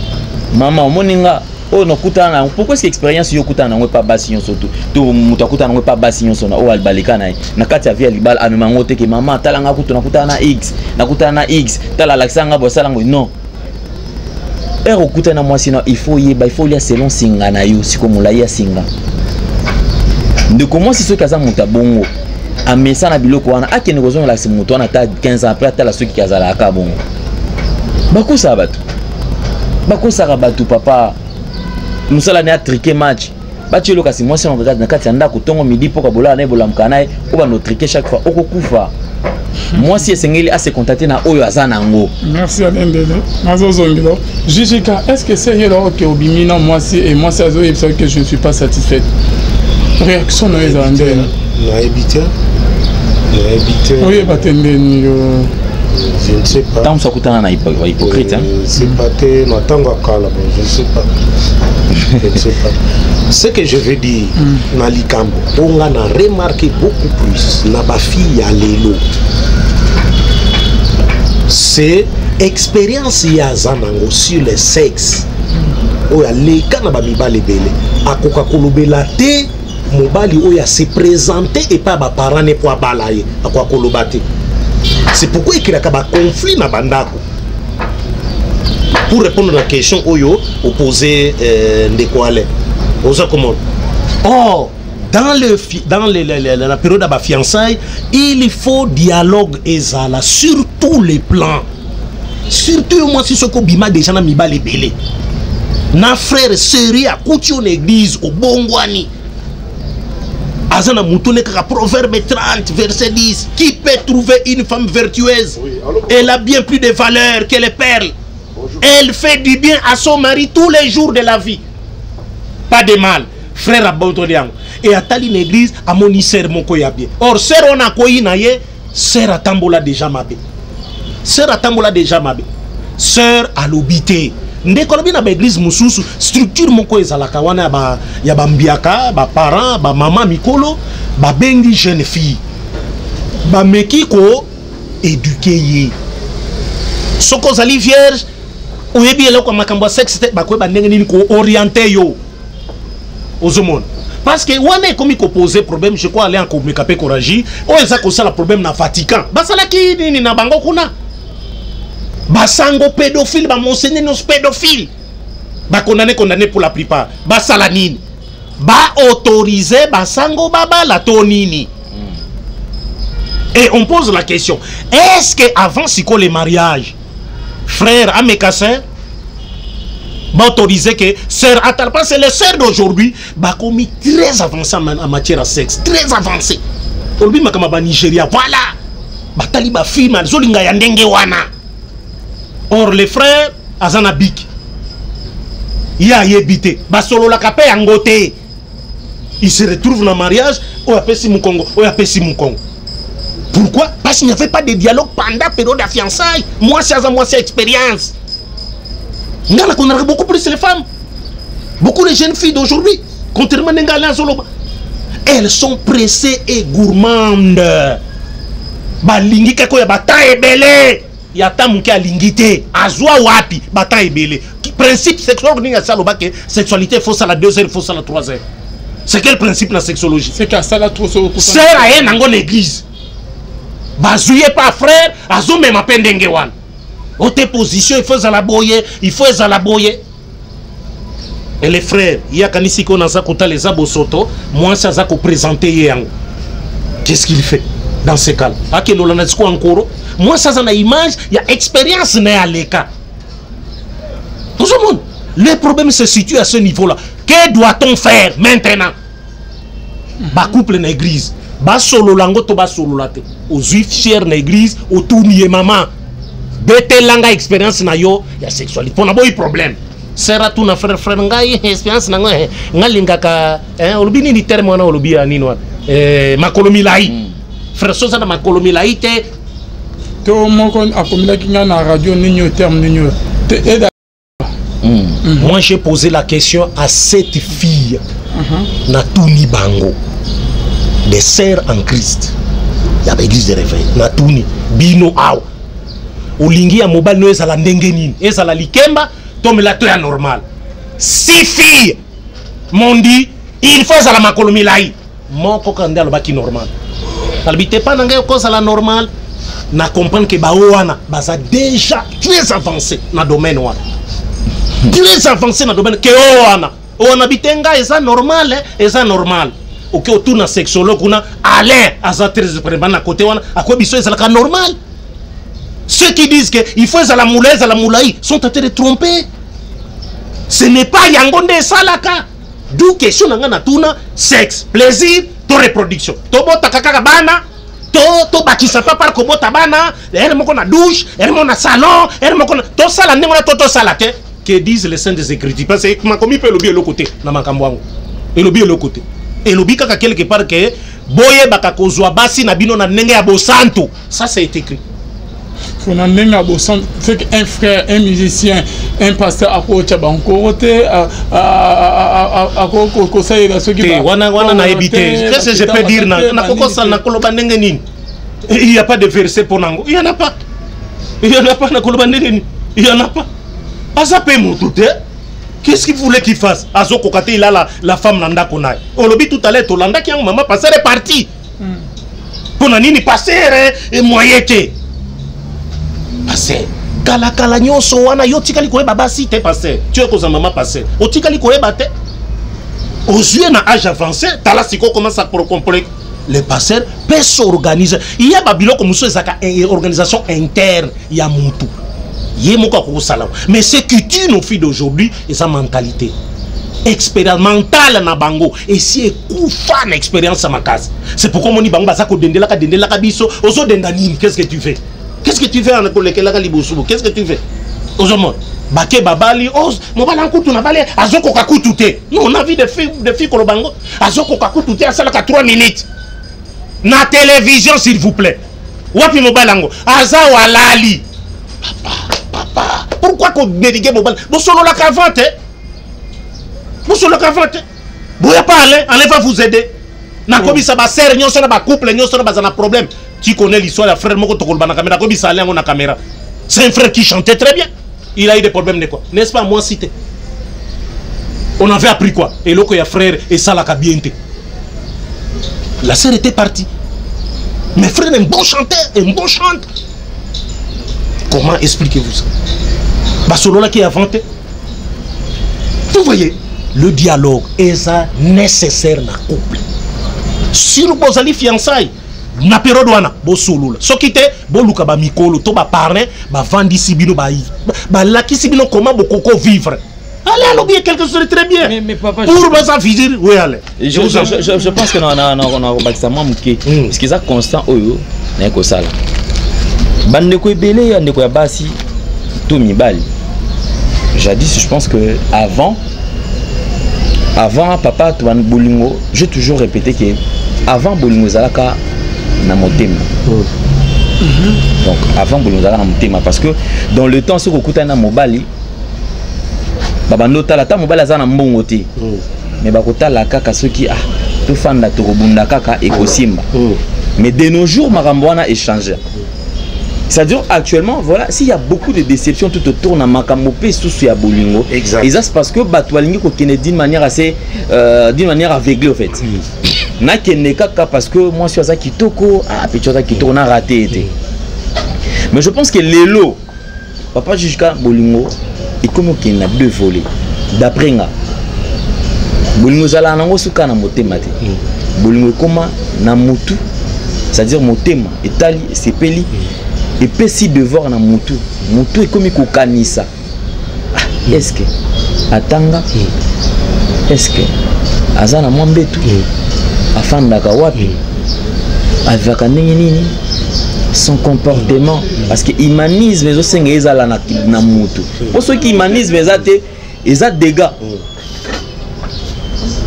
Maman moninga oh no kutana pourquoi est-ce que expérience yo kutana ngwe pas basi nyo surtout. To muta kutana ngwe pas basi nyo sona o albalika na kati ya vie libala amemango te ke maman talanga kutuna kutana X na kutana X tala laksanga bosala ngo non. Ero kutana moi sinon il faut lire selon singa na yo siko mulaya singa. De comment si ce kaza muta bongo a mesa na biloko wana akene kozonga la simuto wana ta 15 ans après atala ceux qui kaza la ka bongo bako sa batu papa musala ne a triqué match bati lo kasi moi c'est on regarde na kati ya ndako tongo midi poka bola na bola mkanae o ba no triquer chaque fois oko kufa Moi si esengeli a se contacter na oyo azanango. Merci à l'endele. Nazo zongilo. Jijika, est-ce que c'est là que obimina moi si et moi c'est que je ne suis pas satisfaite. Réaction na ezandele. Na habité. Oui, batendeni je ne sais pas. Tant que ça na hypocrite hein. C'est pas que n'attends pas là, je ne sais pas. Je ne sais pas. Ce que je veux dire, Nalikambo, on a remarqué beaucoup plus na ba fille à l'élo. C'est expérience ya zanango sur le sexe. Oya leka na ba mibale bele. Akoka kolobela te mobali oya se présenter et pas ba parents ne pour balaye akwa kolobate. C'est pourquoi il y a un conflit dans bandako. Pour répondre à la question oyo opposé de quoi aller. Or dans la période de la fiançailles, il faut dialogue ezala sur tous les plans. Surtout moi si ce ko bima déjà na mibale belé. Na frère sérieux à coutu en église au bongwani. Azana Moutoune kaka proverbe 30 verset 10. Qui peut trouver une femme vertueuse? Elle a bien plus de valeur que les perles. Elle fait du bien à son mari tous les jours de la vie. Pas de mal. Frère Abondolian. Et à tali l'église, à mon sœur mon koya bien. Or sœur on a koyi na ye, sœur atambola déjà mabé. Sœur atambola déjà mabé. Sœur à l'obité. Ndekolobi na ba église mususu structure moko ezalaka wana ba ya bambiaka ba parents ba maman mikolo ba bengi jeune fille ba mekiko éduquer ye soko zali vierge oyebi eloko makambo sexe ba ko ba ndenge nini ko orienter yo ozomon parce que wana comme ko poser problème je crois aller en communiquer courage o eza ko sala problème na Vatican basala ki nini na bango kuna basango pédophile, ba monseigneur nos pédophiles. Ba condamné pour la plupart. Ba salanine. Ba autorisé basango baba la tonini. Et on pose la question, est-ce que avant siko les mariages, frère Amekassin, ba autorisé que sœur Atal, parce que les sœurs d'aujourd'hui, ba commis très avancé en matière de sexe, très avancé. Aujourd'hui makama ba Nigeria, voilà. Ba taliba fille man zolinga ya ndenge wana. Or les frères Azanabik, il y a yébité, basolo la capé angoté. Il se retrouve dans le mariage, ou appelle Simon Congo, ou appelle Simon Congo. Pourquoi? Parce qu'il n'y avait pas de dialogue pendant la période de fiançailles. Moi, c'est expérience. On a beaucoup plus les femmes, beaucoup les jeunes filles d'aujourd'hui, contrairement à Ngala Zoloba. Elles sont pressées et gourmandes. Balingi kako ya bataille belé. Yata muke alingité azwa wapi bata ebele principe sexuel ni ya saloba que sexualité faut ça la 2 heures faut ça la 3 heures. C'est quel principe la sexologie? C'est qu'à ça la trop c'est à nango l'église bazouye pas frère azo même apendenge wan ote position il faut ça la boyer il faut ça la boyer. Et les frères il y a kanisi ko naza kota les abosoto moi ça za ko présenter yang qu'est-ce qu'il fait dans ces cas là que l'on a dit encore. Moi, ça, c'est une image, il y a expérience à l'écart. Tout le monde. Le problème se situe à ce niveau-là. Que doit-on faire maintenant? Ba couple dans l'église. Ba solo lango to ba solo late. Aux juifs chers dans l'église, au tournier maman. Bete langa expérience na yo, il y a sexualité. Pour n'avoir problème. Sera tout na frère ngai expérience na ngalinga ka olbini ni terme wana olobi anini wana. Makolomi lai. Frère Sosa na makolomi lai te. Moi j'ai posé la question à cette fille Natuni Bango des sœurs en Christ. Il y a l'église de réveil Natuni Bino Aw Olingi ya mobile no ezala ndenge nini ezala likemba tomela to ya normal. 6 filles m'ont dit il faut ezala makolomi lai moko kanda lo baki normal. Albite pas nanga ko ezala normal. Na comprendre que baoana baza déjà très avancé dans le domaine wana. Très avancé dans le domaine que oana bitenga eza normal eza normal. OK autour na sexologue kuna aller aza très vraiment na côté wana akwa biso eza la normal. Ceux qui disent que il faut eza la moulaï sont en train de tromper. Ce n'est pas yangonde salaka. D'où question na tuna sexe, plaisir, to reproduction. To bota kaka bana to bakisa pas par kobo tabana elle moko na douche elle moko na salon elle moko to sala ndenge na to sala te que disent les saints des écritures parce que ma komi peut lobi le côté na makambo wango et lobi le côté et lobi kaka quelque part que boye baka kozwa basi na bino na ndenge ya bosanto ça c'est écrit faut na ndenge ya bosanto c'est qu'un frère un musicien un pasteur akocha banko te akoko kosaira ceux qui wana na éviter qu'est-ce que je peux dire na koko sal na koloba ndenge nini il y a pas de verset pour nango il y en a pas na koloba ndenge nini il y en a pas azape moutute qu'est-ce qu'il voulait qu'il fasse azoko kate il a la femme nanda konai on lobi tout à l'heure tolanda ki maman passer est parti pour nini passer et moyete passer kala nyonso wana yo tikali koyeba basi te passer tu es ko maman passer o tikali koyeba te aux yeux na âge avancé tala siko commence à comprendre les pasteurs peuvent s'organiser il y a babilo comme ça ezaka organisation interne ya mutu yé moko ko sala mais ce qui tue nos filles d'aujourd'hui et sa mentalité expérimentale na bango et si ekufa na expérience à ma case c'est pourquoi moni bango bazako dendela ka biso ozo denda nini qu'est-ce que tu fais en kolekela ka libosubo qu'est-ce que tu fais aujourd'hui bake babali os mobala nkutu na bale azoko ka kutute non on a vu des filles kolobango azoko ka kutute asala ka 3 minutes na télévision s'il vous plaît wapi mobala ngo aza walali papa pourquoi qu'on dédigue mobile bon solo la cavante boya pas allez va vous aider na kobi ça ba sœur nyonso na ba couple nyonso na ba na problème tu connais l'histoire de frère moko tokol bana caméra kobi ça allait na caméra c'est un frère qui chantait très bien il a eu des problèmes de quoi n'est-ce pas moi cité on avait appris quoi et loko ya frère et ça la kabiente la sœur était partie mais frère un bon chanteur un bon chante. Comment expliquez-vous ça? Basolola qui a inventé. Vous voyez, le dialogue est ça nécessaire dans le couple. Sur vos alliés fiançailles, na période wana bo solo la. Soki te bo luka ba mikolo to ba parrain ba vandi sibino ba laki sibino comment bo koko vivre. Allez, l'oublier quelque chose de très bien. Mais papa, pour ça finir, oui, allez. Je pense que on a maximum qui parce qu'ils sont constant oyo na ko sala. Bandeko ebele ya ndeko ya basi to mibali. Jadis je pense que avant papa to bolingo, j'ai toujours répété que avant bolingo zalaka na motema. Donc avant bolingo zalaka na motema parce que dans le temps ce ko kutana mobali babando tala ta mobali azana mbongo te. Mais bakotala kaka ceux qui to fanda to robunda kaka ekosimba. Mais de nos jours makambo wana échanger. C'est-à-dire actuellement, voilà, s'il y a beaucoup de déceptions tout autour de Makamopé sous ya bolingo, et ça c'est parce que Batwalingi kokene d'une manière assez, d'une manière aveuglée en fait. Na kene kaka parce que moi je suis à Kitoko, petit Kitoko na raté été. Mais je pense que l'élo, papa jusqu'à bolingo, et comme qu'il y a deux volets. D'après nga, bolingo zala nango suka na motema te. Bolingo koma na mutu, c'est-à-dire motema, etali, sepeli. Et puis si devoir na mutu est comme kokanisa. Est-ce que atanga est-ce que azana mwambetu afanda ka wapi avec nini son comportement parce que humanisme ezo senga ezala na mutu pour ceux qui humanisme ezate eza dégâts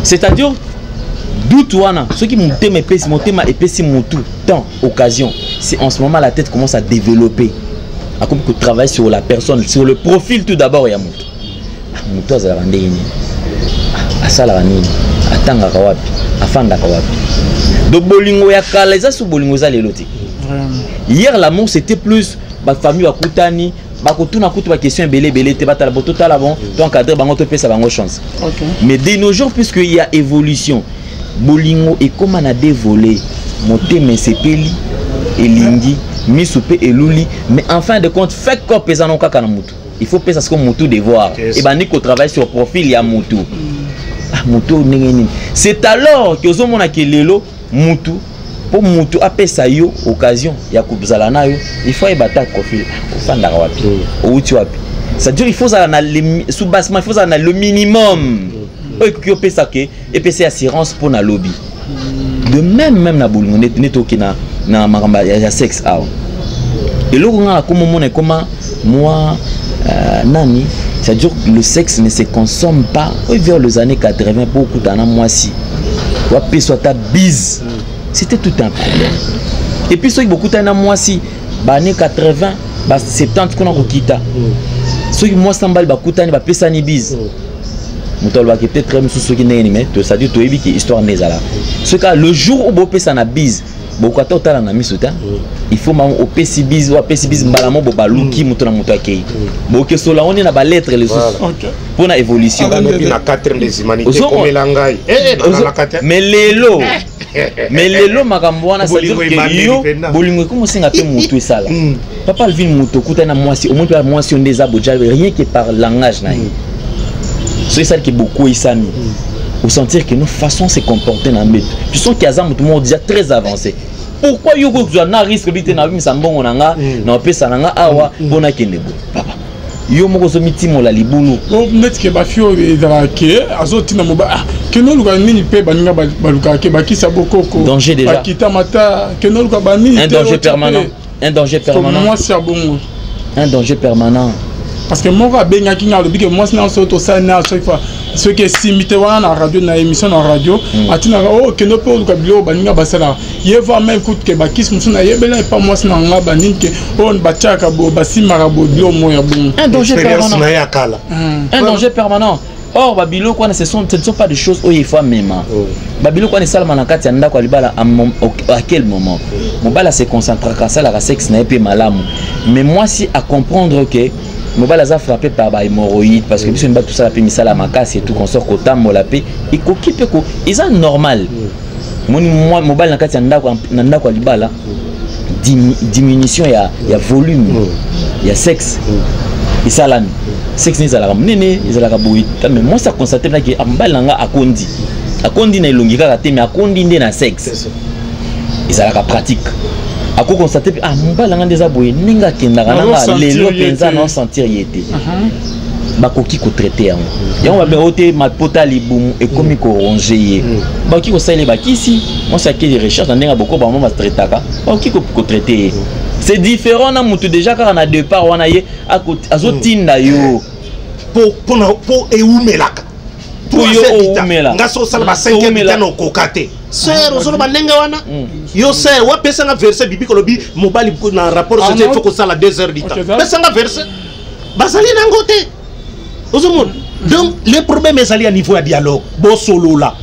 c'est-à-dire doute wana ceux qui motema epesi mutu tant occasion. C'est en ce moment la tête commence à développer. À comme que travailler sur la personne, sur le profil tout d'abord. Il y a Moutou. Moutou a rendu ini. Asala nini. Atanga kawapi. Afanda kawapi. Donc bolingo ya kala sous bolingo za leloti. Hier l'amour c'était plus ma famille akutani. Bakotuna kutu ba question belé te batala botota la bon. Toi encadrer bango to pesa bango chance. Mais de nos jours puisque il y a évolution. Bolingo et comme on a dévolé. Motema sepeli. Elingi, misoupe eluli, mais en fin de compte, fait quoi pesano kaka na mutu. Il faut penser à ce que mutu devoir. Et ben ni qu'on travaille sur profil ya mutu. Mutu nengeni. C'est alors que ozo mona ke lelo mutu pour mutu apesa yo occasion ya kubzala nayo, il faut ebata profil. Ofanda wapi. Outi wapi. C'est-à-dire il faut ça na sous bassement, il faut ça na le minimum. Oyo pesa ke et pesa assurance pour na lobby. de même na bolingo netoki na makamba ya sexe awa eloko nga comme mon comment moi nani c'est-à-dire le sexe ne se consomme pas vers les années 80 beaucoup d'années moi si ou après soit ta bise c'était tout un problème et puis soit beaucoup d'années moi si années 80 70 qu'on a kokita soit moi sambal ba kutani ba pesa ni bise mutol ba peut-être même sous qui n'est mais ça dit to ebi ki histoire nezala ce cas le jour où bo pesa na bise beaucoup à total en ami soutien il faut ma au PCBIS ou PCBIS malamo bobaluki muto na muto akei boke sola on est na ba lettre les pour na évolution na 4e des humanités comme langai mais lelo makambo wana ça dire que yo bolingo comme singa pe muto esala papa Alvin muto kuta na mwasi au moins pa mwasi on des abodja rien que par langage na c'est ça qui beaucoup isami au sentir que nos façons se comporter dans le but. Tu sens qu'il y a tout le monde déjà très avancé. Pourquoi you go na risque de na bimisa mbongo nanga na pesa nanga awa bona kendebo papa yo moko so mitimo la libulu o net ke ba fio ezala ke azoti na moba ke no luka nini pe baninga baluka ke bakisa bokoko danger déjà bakita mata ke no luka bani un danger permanent moi c'est bon un danger permanent parce que moi va benga ki ngalo bike moi na so to sa na chaque fois ce qui est simité wana na radio na émission na radio atina o ke no pe luka bilo baninga basala ye va même coûte que bakis musuna yebela pas moi na nga baninke on bachaka bo basimara bo bilo moya bon un danger permanent un danger permanent or babilo quoi ce ne sont pas des choses où il faut même babilo quoi ne salma na kati anda kwa libala à quel moment mobala se concentre quand ça la sexe na epé malamu mais moi si à comprendre que mobile a frappé par les hémorroïdes parce que si on bat tout ça la paix misala makasi et tout qu'on sort côté la paix et kokipe ko ils sont normal moi mobile na kati nanda kwa libala diminution ya volume ya sexe et ça là sexe ni zala nene zala kaboui mais moi ça constater là que mobile nanga akondi na ilongi kaka te mais akondi ndé na sexe ils zala ka pratique ako constater mobile nanga ndeza boye ninga kendaka nanga lelo penza na sentir yete bakoki ko traiter yango yango ba ote mapota libumu et komi ko ronger bakoki ko sale bakisi moi ça qui recherche ndenge boko ba mama traitaka bakoki ko traiter c'est différent na mutu déjà car na départ wana ye azotinda yo pour eumelaka pour yo eumela ngaso sala ba 5e tano kokate sœur ozolo balenga wana yo sœur wa pesa nga verset biblique lobi mobali na rapport société faut que ça la 2 heures du temps pesa nga verset basali nangote ozomon donc le problème est à niveau de dialogue bo solo là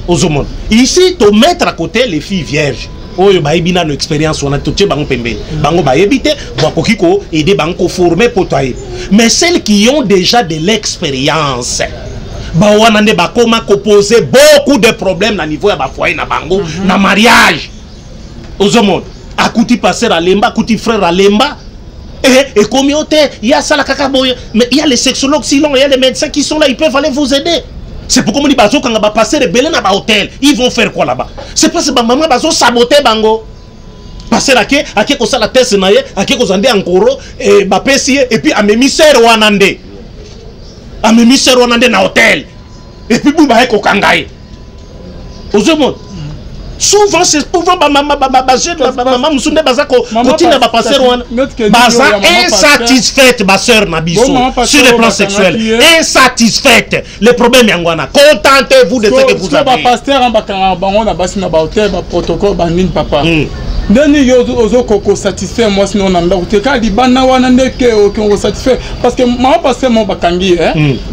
ozomon ici to mettre à côté les filles vierges oyo ba ebina no expérience wana to tche bango pembe bango ba ebité ba kokiko aider bango former potaye mais celles qui ont déjà de l'expérience ba wana nde ba koma ko poser beaucoup de problèmes na niveau ya ba foyer na bango na mariage ozomon akuti passer à lemba akuti frère à lemba et communauté il y a ça la kaka boy mais il y a les sexologues sinon il y a les médecins qui sont là ils peuvent aller vous aider. C'est pourquoi on dit bazo quand on va passer de Belén à hôtel, ils vont faire quoi là-bas? C'est parce que maman bazo saboter bango. Passer à qui qu'on ça la tête naie, à qui qu'on ande encore et ba pesier et puis à mémisère wanande. À mémisère wanande na hôtel. Et puis bouba ko kangai. Ozomon. Souvent c'est souvent maman musunde bazako continue à passer wana. Baza insatisfaite ma sœur na biso sur le plan sexuel. Insatisfaite. Le problème yangwana. Contentez-vous de ce que vous avez. Pasteur en bakanga bango na basi na ba hôtel ba protocole ba nini papa. Dani yo ozo koko satisfait moi sinon na ndako ka libana wana ndeke ko satisfait parce que moi pasteur mon bakangi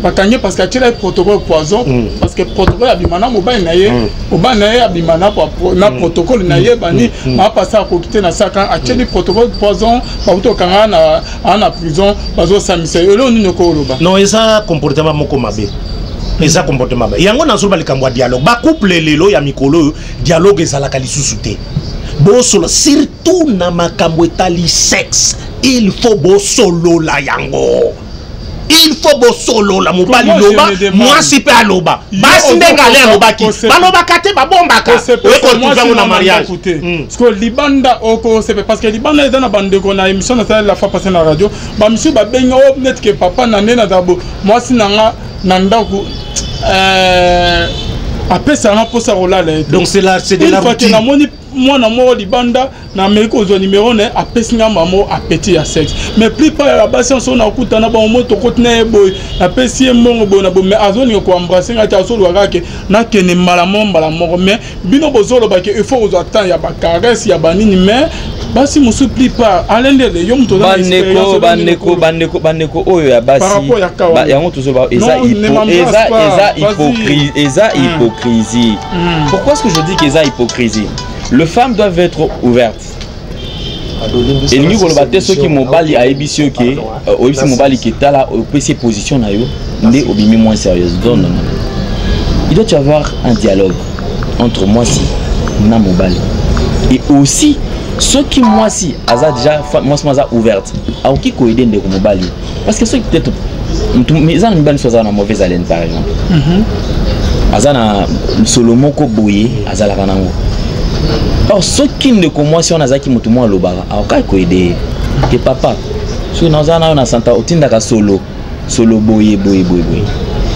bakangi parce que atira protocole poison parce que protocole abimana mobile na ye obana ye abimana na protocole na ye bani ma passer ko quitter na saka atira protocole poison ba uto kanga na prison bazo samisa yo lo nino ko loba non eza comportement moko mabe eza comportement mabe yango na zoba likambo dialogue ba couple lelo ya mikolo dialogue ezalaka lisusu te. Bosolo surtout na makambo etali sexe il faut bosolo la yango il faut bosolo la mobali loba moi si pe aloba basi ndengale aloba ki baloba kate ba bombaka eko tuzango na mariage parce que libanda oko c'est parce que libanda est dans bande ko na émission na la fois passée na radio ba monsieur ba benga net que papa na nena dabo moi si nanga na ndako après ça n'a pas ça rolala. Donc c'est de la routine. Moi na mort libanda na Amérique aux numéro ne après singa mamo a petit à sexe mais plus pas la base on a kuta na ba moto kotne boy après si mbongo bona bo mais azoni ko embrasser ngata so lo kake na kene malamo mais bino bozolo ba ke il faut aux attendre ya ba caresse ya ba nini mais basi musu plus pas alende le yom to na bandeko oyo ya basi ba yango to so ba eza hypocrisie. Pourquoi est-ce que je dis que eza hypocrisie? Les femmes doivent être ouvertes. Et nous, on va ceux qui mobali à ébissio qui, au ébissio mobali qui est là, au PC position na yo, n'est au bimi moins sérieuse. Non, non, non. Il doit y avoir un dialogue entre moi si na mobali et aussi ceux qui moi si aza déjà moi ça ouverte. À qui coïden de mobali. Parce que ceux qui peut-être mais ça ne mobali soit dans mauvaise haleine par exemple. Aza na Solomon ko boye aza la kanango. Or, ceux qui ne commencent pas à faire un lobara, à aider que papa. Si nous avons un santa, solo boye.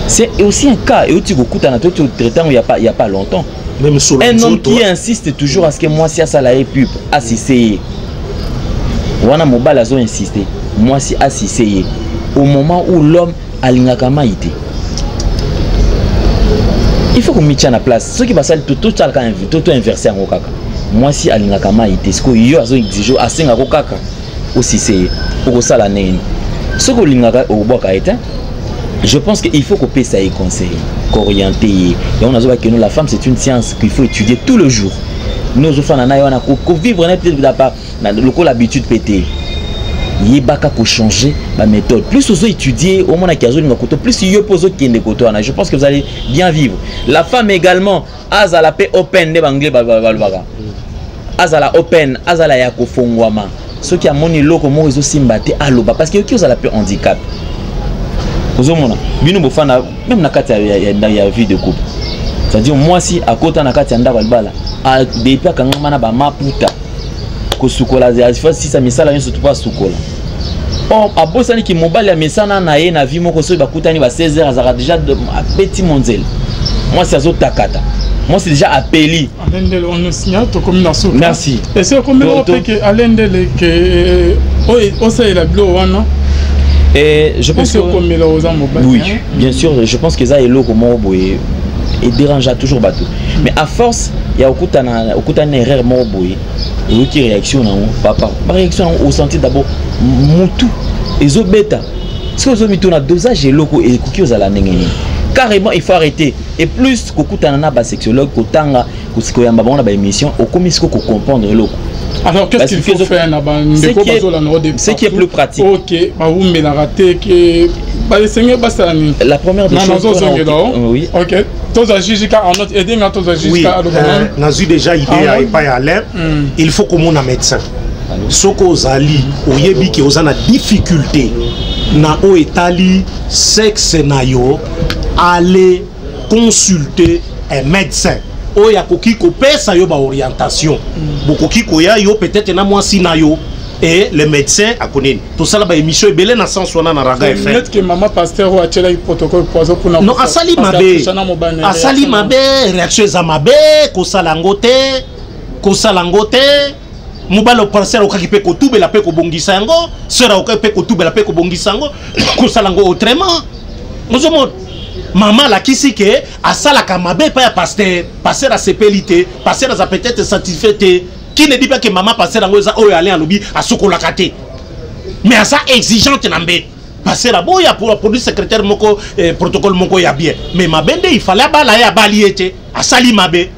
C'est aussi un cas et aussi beaucoup de traitant il y a pas longtemps. Un homme qui insiste toujours à ce que moi si ça la pub assisté. Wana mobile a insisté. Moi si assisté au moment où l'homme a l'ingakamaïté. Il faut qu'on mette en place. Ce qui va s'aller tout inversé en Okaka. Moi si alingakama ite ce que yo azo exiger à singa kokaka aussi c'est pour ça la nene. Ce que lingaka oboka ete. Je pense qu'il faut qu'on paye ça et conseil, qu'orienter. Et on a que nous la femme c'est une science qu'il faut étudier tout le jour. Nous aux femmes on a qu'on vivre le l'habitude pété. Yebaka pour changer ma méthode. Plus vous étudiez, au moins plus il pose je pense que vous allez bien vivre. La femme également, azala pe open de banglais balbalbaga. Azala open, azala yako fongwama. Ceux qui a moni loko mo réseau simbate aloba parce que qui vous a la pe handicap. Vous mona, bino bofana même na kati ya vie de couple. C'est-à-dire moi si à côté na kati nda balbala, a depuis kangama na ba maputa. Kosukola si ça misala yon surtout pas sukola. Or a bosani ki mobile ya mesana na ye na vie moko so ba kutani ba 16h azara déjà de petit monzel. Moi c'est azo takata. Moi c'est déjà appelé. Alendele on signale to comme na souka. Merci. Et c'est comme on peut que alendele que o ça la blo wana. Et je pense que oui, bien sûr, je pense que ça est là comme boy et dérange toujours bateau. Mais à force, il y a une erreur mort boy. Et qui réaction non papa. Ma réaction au senti d'abord mutu et zo beta. Ce que zo mitona dosage et loko et kuki aux ala nengeni. Carrément il faut arrêter. Et plus kokutana na ba sexologue kotanga kusiko yamba bona ba émission au komisiko ko comprendre loko. Alors qu'est-ce qu'il faut faire ce qui est plus pratique. OK, bah vous me la raté que la première des choses oui. OK. Tous agijika en notre aider à tous agijika nazu déjà idée à pas aller. Il faut comme un médecin. Soko zali oyebi ki ozana difficulté na o etali sexe na yo aller consulter un médecin. Oya koki ko pesa yo ba orientation. Bokoki ko ya yo peut-être na moi si na yo et le médecin a connaît. Tout ça là ba émission e belé na sens wana na raga FM. Peut-être que maman pasteur ou achela protocole poison pour na. Non, asali mabe réaction za mabe ko sala ngote mobalo pasteur okaki pe ko tubela pe ko bongisa yango, sera okaki pe ko tubela pe ko bongisa yango, ko sala ngo autrement. Mozomo maman la kisi ke asala kamabe pa ya pasteur a sepelité pasteur a peut-être satisfait qui ne dit pas que maman pasteur ngo za oyo aller en lobby a sokola kate mais asa exigeante nambe pasteur a boya pour produire secrétaire moko protocole moko ya bien mais mabende il fallait bala ya baliete asali mabe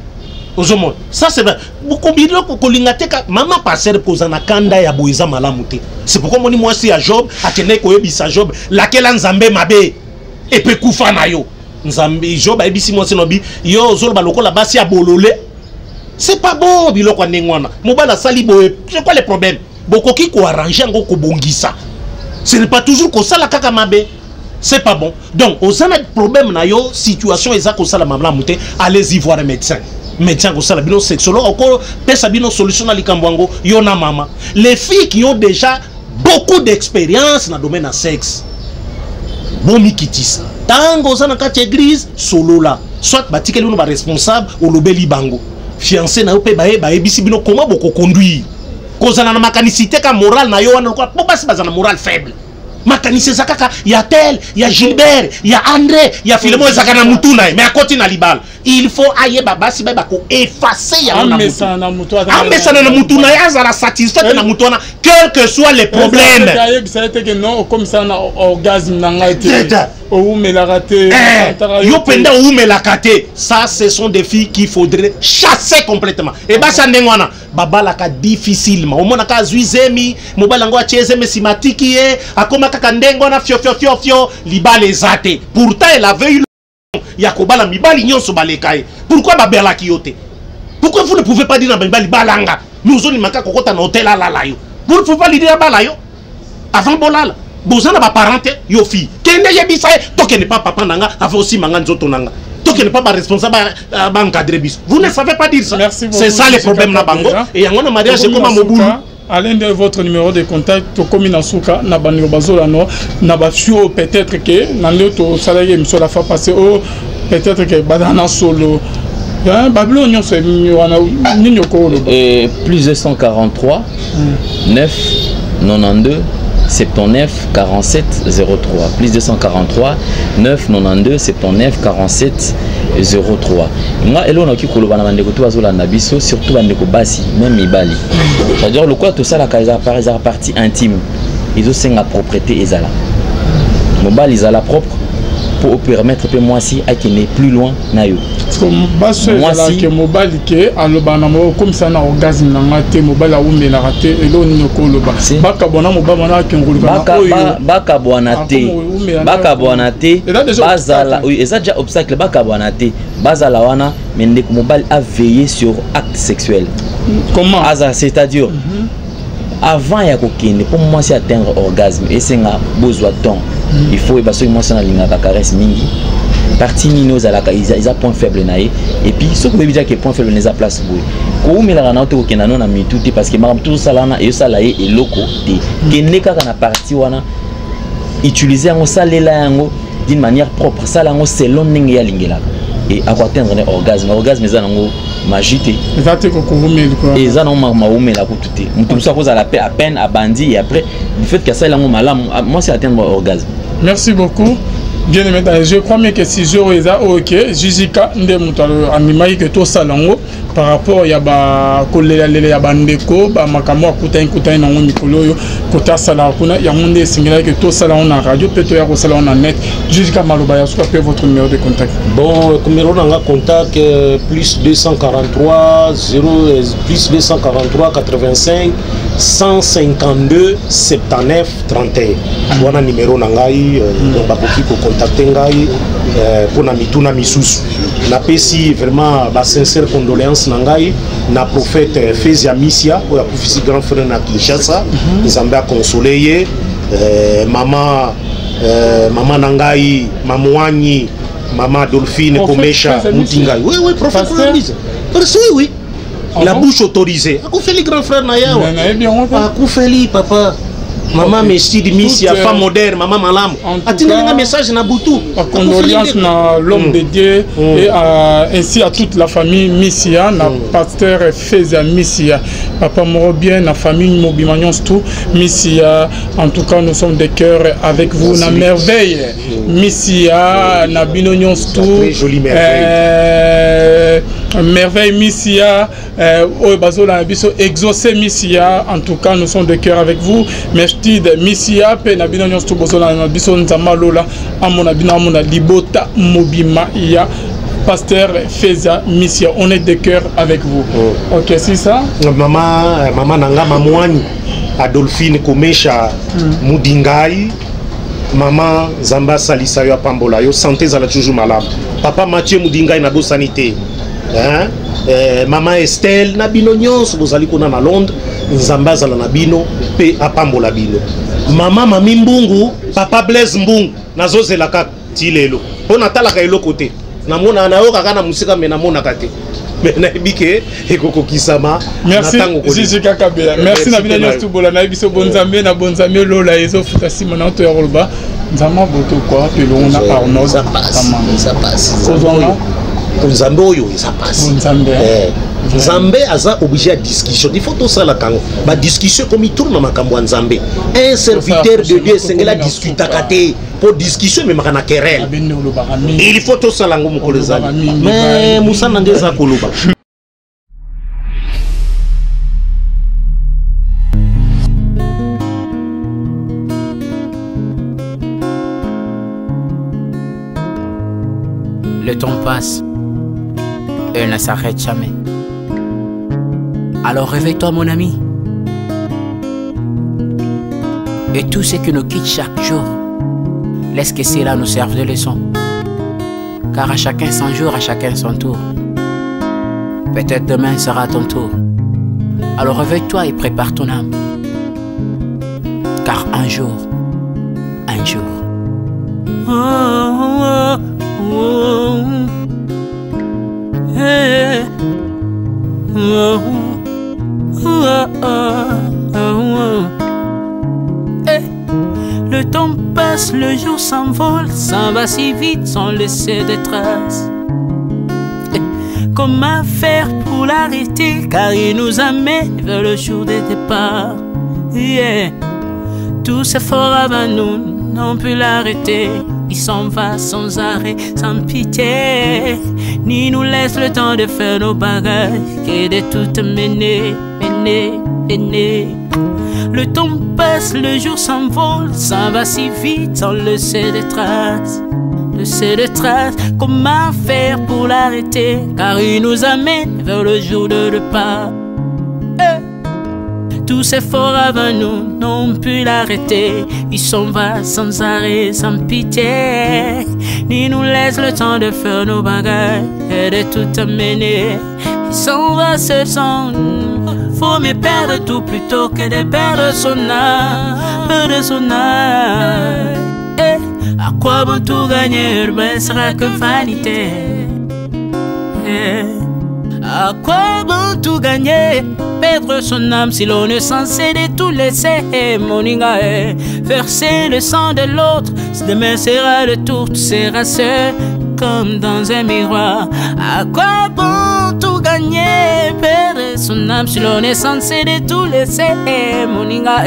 ozomo ça c'est beaucoup bidon ko lingate ka maman pasteur posana kanda ya boiza malamuté c'est pourquoi moni moi si à Job atene ko yebisa Job laquelle nzambe mabe et puis kufa na yo nzambi Job a ebisi mo sinobi yo zolo baloko la basi ya bolole c'est pas bon biloko ndengwana mobala sali boye c'est quoi le problème bokoki ko arranger ngo ko bongisa ce n'est pas toujours ko sala kaka mabe c'est pas bon donc osana problème na yo situation eza ko sala mamla muté allez-y voir un médecin ko sala bino sexologue encore pesa bino solution na likambwango yo na mama les filles qui ont déjà beaucoup d'expérience dans le domaine du sexe bon mikitisa tango za na kati église solola soit batikeli no ba responsable ou lobeli bango fiancé na yo pe ba ebisi bino comment boko conduire kozana na makanisité ka moral na yo wana ko basi bazana moral faible makanisi za kaka ya tel ya Gilbert ya André ya Philemon ezaka na mutuna mais akoti na libala il faut aye babasi ba ko effacer ya na amesana na mutuna ya za la satisfaite na mutuna quel que soit les problèmes ça été que non comme ça na orgasme na ngati ou me la raté yo penda ou me la raté ça ce sont des filles qu'il faudrait chasser complètement et ba ça ndengwana babala ka difficilement au mona ka zuizemi mobala ngo achezeme simatiki ye akoma kaka ndengwana fio libala ezate pourtant elle avait eu yakobala mibali nyonso balekai pourquoi babela kiyote pourquoi vous ne pouvez pas dire na mibali balanga nous on maka kokota na hôtel ala yo vous ne pouvez pas lui dire balala yo avant bolala bozana ba parente yo fi kende yebisa to kene pas papa nanga avant aussi manga nzoto nanga to kene pas ba responsable ba encadrer bis vous ne savez pas dire ça c'est ça le problème na bango et yango na mariage comme mobulu Alain de votre numéro de contact comme Nasuka na bango bazola no na ba fio peut-être que na to salarié monsieur la fa passer au peut-être que badana solo Babylone nyo se wana ninyo ko et plus de 143 9 92 79 47 03 plus 243 9 92 79 47 03 moi elo na kikolo bana bandeko to bazola na biso surtout bandeko basi même mibali c'est-à-dire le quoi tout ça la partie intime ils ont une propriété ezala mobali ezala propre pour permettre que moi si à qui n'est plus loin na yo moi si que mobile que alobana mo comme ça na orgasme na ngate mobile a umé na raté et l'on ne koloba baka bona mobile na ki nguluka baka bona te bazala oui et ça déjà obstacle baka bona te bazala wana mais ndek mobile a veillé sur acte sexuel comment c'est-à-dire avant ya kokende pour moi c'est atteindre orgasme et c'est nga besoin de temps il faut et parce que moi ça na linga caresse mingi partie minos à la ils a point faible naé et puis ce que veut dire que point faible les a place boy ko mais la na to kokenda non na mituti parce que maram tout ça là na et ça là et loko te kende kaka na partie wana utiliser en salela yango d'une manière propre ça là selon ndenge ya lingela et à atteindre un orgasme ça nango magité ezate ko kumeli quoi et ça non maumela ko tuté mutu ça cause à la paix à peine à bandit et après du fait que ça là malam moi c'est atteindre orgasme. Merci beaucoup. Bien aimé, je crois que si je ok, Jizika ndemutalo animai que tout ça lango par rapport ya ba kolela lele ya bandeko ba makamo akuta na mikolo yo kota sala kuna ya monde singela que tout ça là on a radio peut-être ya ko sala on a net Jizika maloba ya soit votre numéro de contact. Bon numéro na contact plus 243 0 plus 243 85 152 79 31 voilà numéro na ngai donc ba ko contacter ngai pour na mituna misusu na pesi vraiment ba sincère condoléance na ngai na prophète Fezia Misia o ya kufisi grand frère na Kinshasa nzambe a consoler mama na ngai mamwani mama Dolphine Komesha Mutinga oui prophète parce oui la bouche autorisée a fait les grands frères na yao a fait papa maman merci de Misia femme moderne maman malam atina un message na butu condoléances na l'homme de Dieu et ainsi à toute la famille Misia na pasteur Fezia Misia papa moro bien na famille Mobimagnon tout Misia en tout cas nous sommes de cœur avec vous na merveille Misia na binognon tout jolie merveille merveille Misia bazola biso exaucer Misia en tout cas nous sommes de cœur avec vous merci Misia pe na bino nyonso bozola na biso nzamba lola amona bino amona libota mobima ya pasteur Fezia Misia on est de cœur avec vous. OK c'est ça maman nanga mamwani Adolphine Komesha Mudingai maman Zamba Salisa yo pambola yo santé za la toujours malade papa Mathieu Mudingai na bo sanité hein maman Estelle na bino nyonso bozali kona na Londres nzamba zala na bino pe apambola bino mama mami mbungu papa Blaise mbungu nazozela kaka ti lelo pona talaka eloko te namona na yo kaka na musika me namona kate mais naibike ekoko kisama. Merci Gigi Kakabela. Merci Nabina Nyostubola na biso bonzambe na bonzambe lola ezo futa simona to ya Roloba. Nzama boto quoi pelona Arnaud ça passe. Ça passe. Nzambe oyo ça passe. Nzambe aza obligé à discussion. Il faut tout ça la kango. Ba discussion comme il tourne makambo Nzambe. Un serviteur de Dieu sengela discuta kate pour discussion mais makana querelle. Il faut tout ça la ngomo kolezali. Mais Moussa Nandeza koloba. Le temps passe, elle ne s'arrête jamais. Alors réveille-toi mon ami. Et tout ce qui nous quitte chaque jour, laisse que cela nous serve de leçon. Car à chacun son jour, à chacun son tour. Peut-être demain sera ton tour. Alors réveille-toi et prépare ton âme. Car un jour. Oh, oh, oh, hey, oh, oh, oh, oh. Hey. Le temps passe, le jour s'envole, s'en va si vite sans laisser de traces. Hey. Comment faire pour l'arrêter, car il nous amène vers le jour de départ. Yeah. Tout c'est fort avant nous, n'ont pu l'arrêter. Il s'en va sans arrêt, sans pitié, ni nous laisse le temps de faire nos bagages, et de tout mener. Le temps passe, le jour s'envole, s'en va si vite sans laisser de traces. Comment faire pour l'arrêter, car il nous amène vers le jour de départ. Tous ces forts avant nous n'ont pu l'arrêter. Il s'en va sans arrêt, sans pitié, ni nous laisse le temps de faire nos bagages et de tout amener. Il s'en va seul sans nous. Faut me perdre tout plutôt que de perdre son âme. À quoi bon tout gagner, mais sera que vanité. À quoi bon tout gagner, perdre son âme si l'on est censé de tout laisser. Moninga, verser le sang de l'autre, si demain sera le tour, tu seras seul comme dans un miroir. À quoi bon tout gagner, perdre son âme si l'on est censé de tout laisser. Moninga,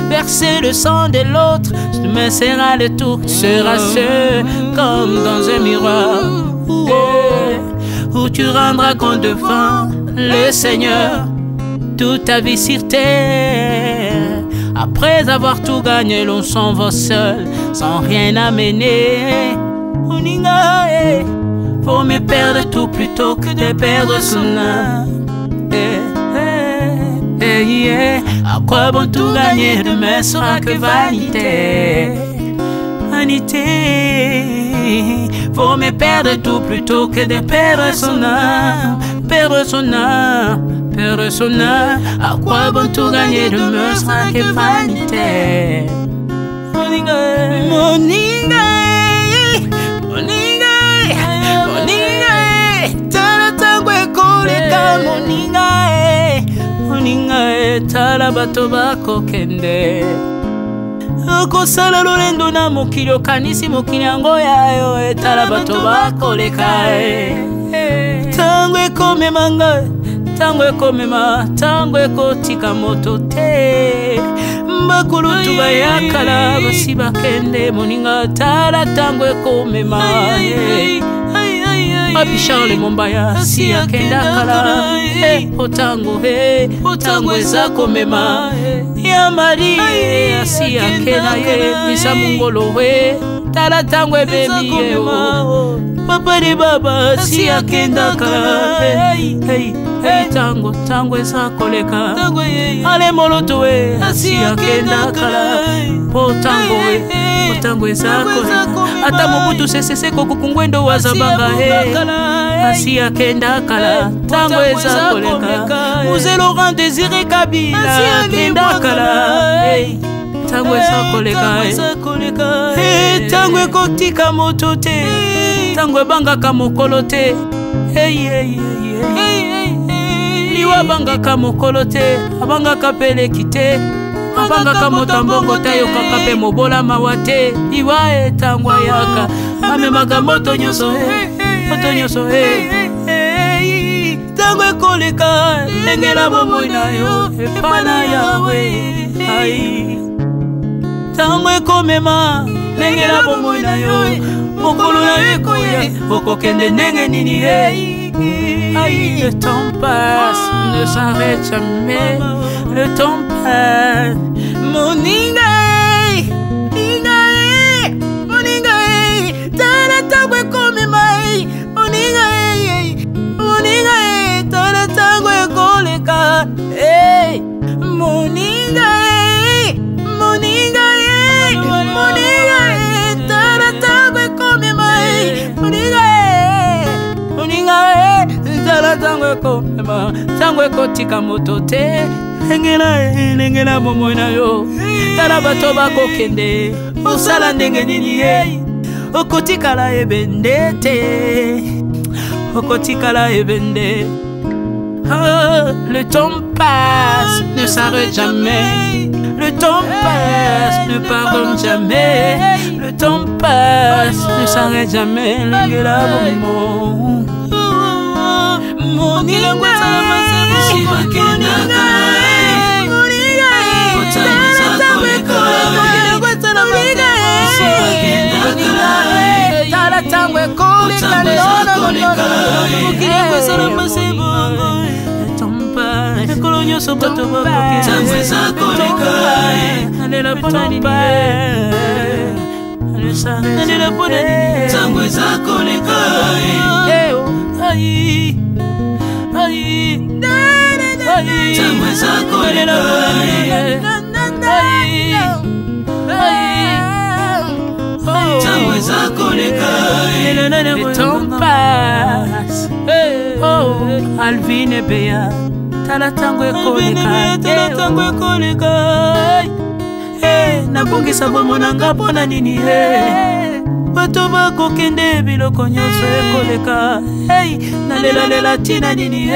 verser le sang de l'autre, si demain sera le tour, tu seras seul comme dans un miroir. Où tu rendras compte devant le Seigneur toute ta vie sur terre. Après avoir tout gagné, l'on s'en va seul sans rien amener. Faut me perdre tout plutôt que de perdre son âme. À quoi bon tout gagner, demain sera que vanité. Faut me perdre tout plutôt que de perdre son âme. Perdre son âme. À quoi bon tout gagner, demain sera que vanité. Moninga, tala tangwe koleka. Moninga, tala bato bako kende. Kosala lolendo na mokili okanisi mokili yango yayo, etala bato bakoleka. Tango ekomema ngai, tango ekomema, tango ekotika moto te. Bakulutu bayakala basi bakende. Moninga, tala tango ekomema. Papi Charles Mombaya si akenda kala. Otango eza komema. Ya Mari si akenda ye misa mungolo we. Tala tango ebebi ye o. Papa de baba si akenda kala. Tango eza koleka. Ale moloto we si akenda kala. Potango we, potango eza koleka. Ata mobutu sesese kokukungwendo wazabanga asi akenda kala. Tango eza koleka. Muse Laurent Désiré Kabila akenda kala. Tango eza koleka. Tango ekotika moto te, tango ebangaka mokolo te. liwa bangaka mokolo te abangaka peleki te abangaka motambongo te ayokaka mpe mobola mawa te liwa etangwa yaka amemaka moto nyonso ntango ekoleka ndengela bomoi na yo epa na yawe ntango ekomema ndengela bomoi na yo mokolo na yo ekoya okokende ndenge nini le temps passe ne s'arrête jamais le temps passe moninga tala ntango ekomema moninga tala ntango ekoleka moninga tala ntango ekomema moninga tala ntango ekomema ntango ekotika moto te lengela bomoi na yo tala bato bakokende osala ndenge nini okotikala ebende te okotikala ebende le temps passe ne s'arrête jamais le temps passe ne pardonne jamais le temps passe ne s'arrête jamais lengela bomo moninga tala tango ekoleka ekolo nyonso bato bakokealela mpona nini alela mpona nini le temps passe Alvin et Béa tala tango ekoleka nabongisa bomonanga mpona nini bato bakokende biloko nyonso ekoleka nalelalela ntina nini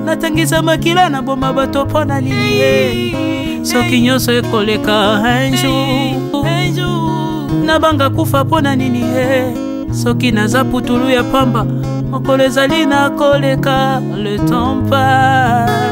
natangisa makila na boma bato mpona nini soki nyonso ekoleka un jour nabanga kufa mpona nini soki naza putulu ya pamba mokolo ezali nakoleka le temps passe